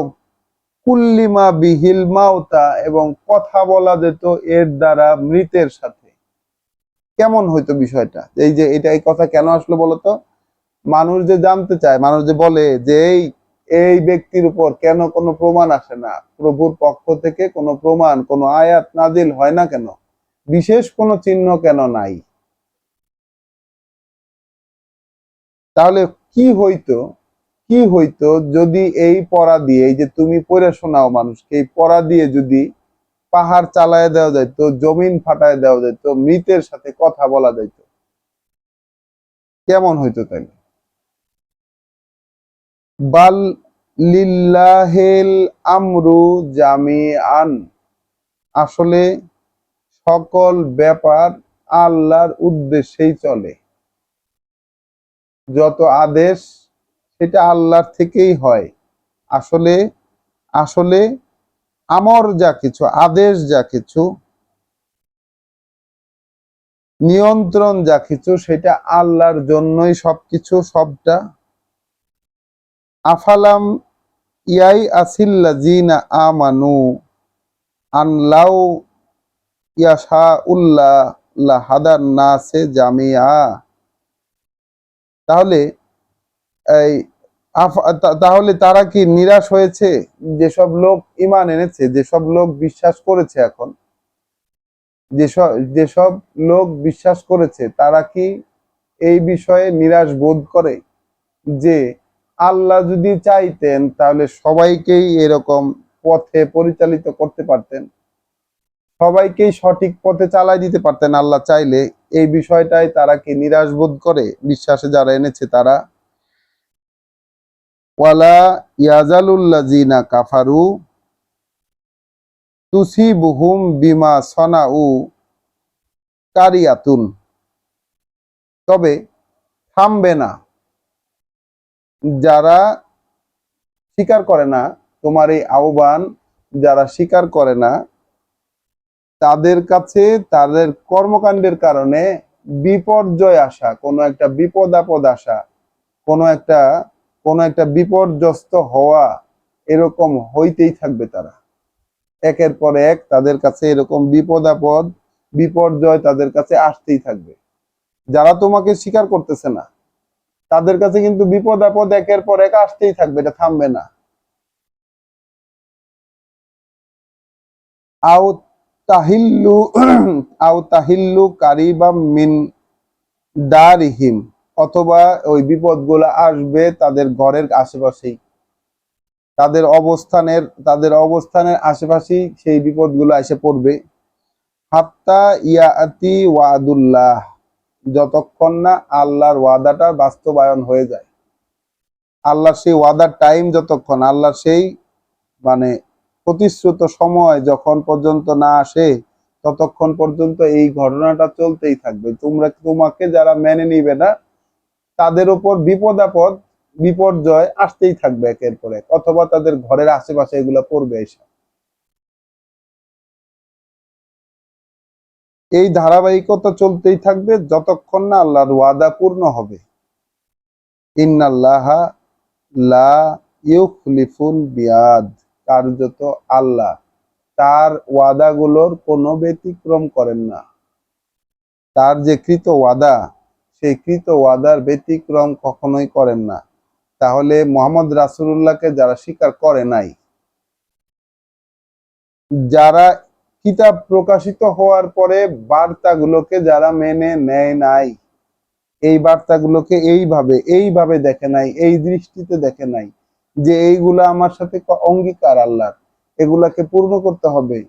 কুল্লিমা বিহিল মাউতা, এবং কথা বলা যেত এর দ্বারা মৃতের সাথে। কেমন হইতো বিষয়টা? এই কথা কেন আসলো বলতো? মানুষ যে জানতে চায়, মানুষ যে বলে যে এই ব্যক্তির উপর কেন কোনো প্রমাণ আসে না, প্রভুর পক্ষ থেকে কোনো প্রমাণ, কোনো আয়াত নাজিল হয় না কেন, বিশেষ কোনো চিহ্ন কেন নাই? তাহলে কি হইতো যদি এই পড়া দিয়ে, এই যে তুমি পড়ে শোনাও মানুষকে, এই পড়া দিয়ে যদি পাহাড় চালায় দেওয়া যাইতো, জমিন ফাটায় দেওয়া যাইতো, মৃতের সাথে কথা বলা যাইতো, কেমন হইতো তাইলে? বাল লিল্লাহিল আমরু জামিআন, আসলে সকল ব্যাপার আল্লাহর উদ্দেশ্যেই চলে। যত আদেশ সেটা আল্লাহর থেকেই হয়। আসলে আসলে আমর যা কিছু, আদেশ যা কিছু, নিয়ন্ত্রণ যা কিছু, সেটা আল্লাহর জন্যই সবকিছু, সবটা। আফালাম ইয়াই আসিল্লাযিনা আমানু আনলাউ ইয়াশা উল্লাহ লাহাদান নাসে জামিয়া। তাহলে এই তাহলে তারা কি নিরাশ হয়েছে? যেসব লোক ঈমান এনেছে, যেসব লোক বিশ্বাস করেছে, এখন যেসব যেসব লোক বিশ্বাস করেছে, তারা কি এই বিষয়ে নিরাশ বোধ করে যে আল্লাহ যদি চাইতেন তাহলে সবাইকেই এরকম পথে পরিচালিত করতে পারতেন, সবাইকেই সঠিক পথে চালাই দিতে পারতেন আল্লাহ চাইলে? এই বিষয়টাই তারা কি নিরাশ বোধ করে বিশ্বাসে যারা এনেছে তারা? ওয়ালা ইয়াজালুল্লাযিনা কাফারু তুসিবুহুম বিমা সনাউ কারিয়াতুন। তবে থামবে না যারা স্বীকার করে না তোমার এই আহ্বান, যারা স্বীকার করে না, তাদের কাছে তাদের কর্মকাণ্ডের কারণে বিপর্যয় আসা, কোনো একটা বিপদ আপদ আসা, কোনো একটা বিপর্যস্ত হওয়া, এরকম হইতেই থাকবে। তারা একের পর এক তাদের কাছে এরকম বিপদ আপদ, বিপর্যয় তাদের কাছে আসতেই থাকবে। যারা তোমাকে স্বীকার করতেছে না তাদের কাছে কিন্তু বিপদ আপদ একের পর এক আসতেই থাকবে, এটা থামবে না। আও তাহিল্লু আও তাহিল্লু কারিবাম মিন দারিহিম, অথবা ওই বিপদগুলো আসবে তাদের ঘরের আশেপাশেই, তাদের অবস্থানের আশেপাশেই সেই বিপদগুলো এসে পড়বে। হাত্তা ইয়াতি ওয়াদুল্লাহ, যতক্ষণ না আল্লাহর ওয়াদাটা বাস্তবায়ন হয়ে যায়। আল্লাহর সেই ওয়াদার টাইম যতক্ষণ, আল্লাহর সেই মানে প্রতিশ্রুত সময় যখন পর্যন্ত না আসে, ততক্ষণ পর্যন্ত এই ঘটনাটা চলতেই থাকবে। তোমাকে যারা মেনে নিবে না তাদের উপর বিপদ আপদ, বিপর্যয় আসতেই থাকবে একের পর এক, অথবা তাদের ঘরের আশেপাশে এগুলো পড়বে এসে। এই ধারাবাহিকতা চলতেই থাকবে যতক্ষণ না আল্লাহর ওয়াদা পূর্ণ হবে। ইন্নাল্লাহা লা ইউখলিফুল বিয়াদ, কার্যত আল্লাহ তার ওয়াদাগুলোর কোনো ব্যতিক্রম করেন না। তার যে কৃত ওয়াদা, সেই কৃত ওয়াদার ব্যতিক্রম কখনোই করেন না। তাহলে মোহাম্মদ রাসূলুল্লাহকে যারা স্বীকার করে নাই, যারা কিতাব প্রকাশিত হওয়ার পরে বার্তাগুলোকে যারা মেনে নেয় নাই, এই বার্তাগুলোকে এইভাবে দেখে নাই, এই দৃষ্টিতে দেখে নাই যে এইগুলা আমার সাথে অঙ্গীকার আল্লাহর, এগুলাকে পূর্ণ করতে হবে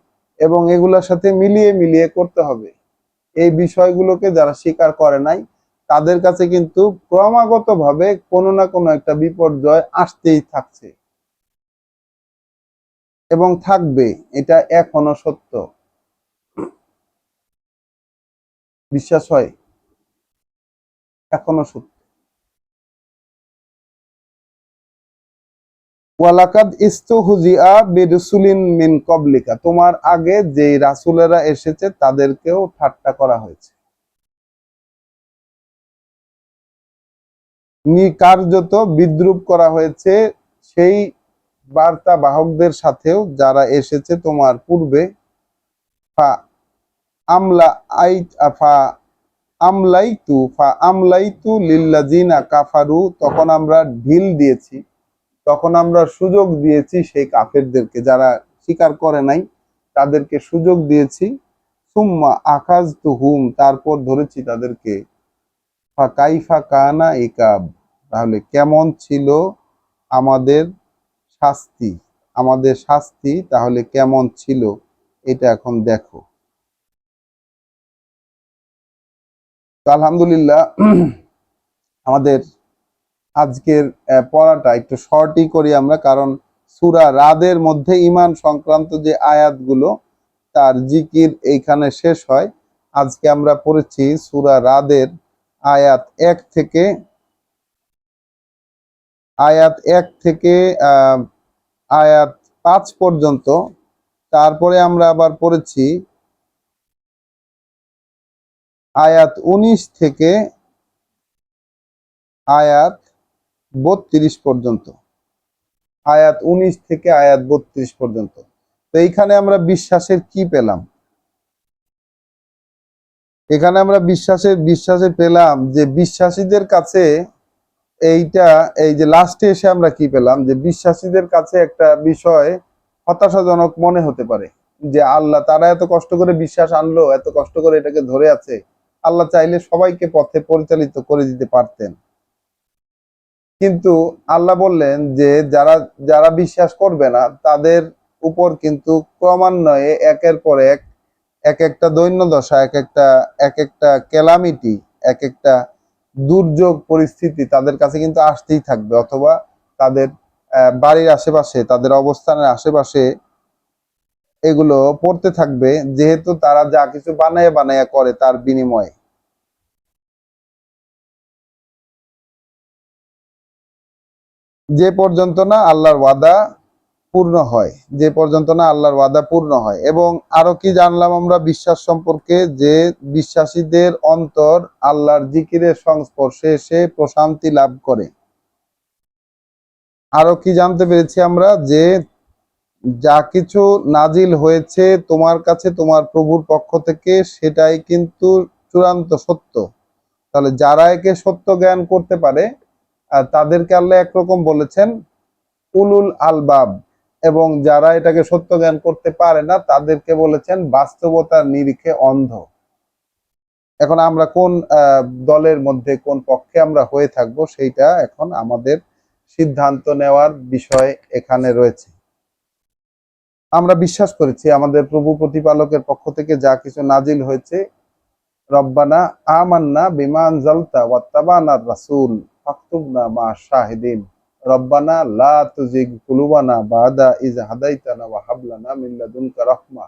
এবং এগুলার সাথে মিলিয়ে মিলিয়ে করতে হবে, এই বিষয়গুলোকে যারা স্বীকার করে নাই, তাদের কাছে কিন্তু ক্রমাগতভাবে কোনো না কোনো একটা বিপর্যয় আসতেই থাকছে এবং থাকবে। এটা এখনো সত্য। বিশ্বাস হয়? এখনো সত্য। ওয়ালাকাদ ইস্তুহজিআ বিরুসুলিন মিন ক্বাবলিকা, তোমার আগে যে রাসূলেরা এসেছে তাদেরকেও ঠাট্টা করা হয়েছে। কার্যত বিদ্রূপ করা হয়েছে সেই বার্তা বাহকদের সাথেও যারা এসেছে তোমার পূর্বে। ফা আমলা আইত ফা আমলাইতু লিল্লাযিনা কাফারু, তখন আমরা ঢিল দিয়েছি, তখন আমরা সুযোগ দিয়েছি সেই কাফেরদেরকে, যারা স্বীকার করে নাই তাদেরকে সুযোগ দিয়েছি। সুম্মা আখাযতুহুম, তারপর ধরেছি তাদেরকে। ফাকাইফা কানা ইকাব, তাহলে কেমন ছিল আমাদের শাস্তি, আমাদের শাস্তি তাহলে কেমন ছিল এটা এখন দেখো। তো আলহামদুলিল্লাহ, আমাদের আজকের পড়াটা একটু শর্টই করি আমরা, কারণ সূরা রাদের মধ্যে ঈমান সংক্রান্ত যে আয়াতগুলো তার জিকির এইখানে শেষ হয়। আজকে আমরা পড়েছি সূরা রাদের আয়াত 1 থেকে আয়াত 5 পর্যন্ত। তারপরে আমরা আবার পড়েছি আয়াত 19 থেকে আয়াত 32 পর্যন্ত। আয়াত 19 থেকে আয়াত 32 পর্যন্ত। তো এইখানে আমরা বিশ্বাসের কি পেলাম? এখানে আমরা বিশ্বাসে পেলাম যে বিশ্বাসীদের কাছে এই যে লাস্টে এসে আমরা কি পেলাম, যে বিশ্বাসীদের কাছে একটা বিষয় হতাশাজনক মনে হতে পারে যে আল্লাহ, তারা এত কষ্ট করে বিশ্বাস আনলো, এত কষ্ট করে এটাকে ধরে আছে, আল্লাহ চাইলে সবাইকে পথে পরিচালিত করে দিতে পারতেন। কিন্তু আল্লাহ বললেন যে যারা যারা বিশ্বাস করবে না তাদের উপর কিন্তু ক্রমান্বয়ে একের পর এক এক একটা দৈন্যদশা, এক একটা ক্যালামিটি, এক একটা দুর্যোগ পরিস্থিতি তাদের কাছে কিন্তু আসতেই থাকবে, অথবা তাদের বাড়ির আশেপাশে, তাদের অবস্থানের আশেপাশে এগুলো পড়তে থাকবে, যেহেতু তারা যা কিছু বানায় বানায় করে তার বিনিময়ে। যে পর্যন্ত না আল্লাহর ওয়াদা পূর্ণ হয়, যে পর্যন্ত না আল্লাহর ওয়াদা পূর্ণ হয়। এবং আরো কি জানলাম আমরা বিশ্বাস সম্পর্কে, যে বিশ্বাসীদের অন্তর আল্লাহর জিকিরের সংস্পর্শে এসে প্রশান্তি লাভ করে। আরো কি জানতে পেরেছি আমরা, যে যা কিছু নাজিল হয়েছে তোমার কাছে তোমার প্রভুর পক্ষ থেকে সেটাই কিন্তু চূড়ান্ত সত্য। তাহলে যারা একে সত্য জ্ঞান করতে পারে তাদেরকে আল্লাহ একরকম বলেছেন উলুল আলবাব, এবং যারা এটাকে সত্য জ্ঞান করতে পারে না তাদেরকে বলেছেন বাস্তবতার নিরিখে অন্ধ। এখন আমরা কোন দলের মধ্যে, কোন পক্ষে আমরা হয়ে থাকবো, সেইটা এখন আমাদের সিদ্ধান্ত নেওয়ার বিষয় এখানে রয়েছে। আমরা বিশ্বাস করেছি আমাদের প্রভু প্রতিপালকের পক্ষ থেকে যা কিছু নাজিল হয়েছে, রব্বানা আমান্না বিমা আনজালতা ওয়াত্তাবানার রাসূল ফাকতুবনা মা শাহিদিন রব্বানা লা তুজিগ কুলুবানা বাদা ইজ হাদাইতানা ওয়া হাব লানা মিন লাদুনকা রাহমা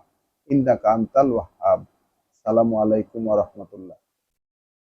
ইন্নাকা আনতাল ওয়াহ্হাব। আসসালামু আলাইকুম ওয়া রাহমাতুল্লাহ।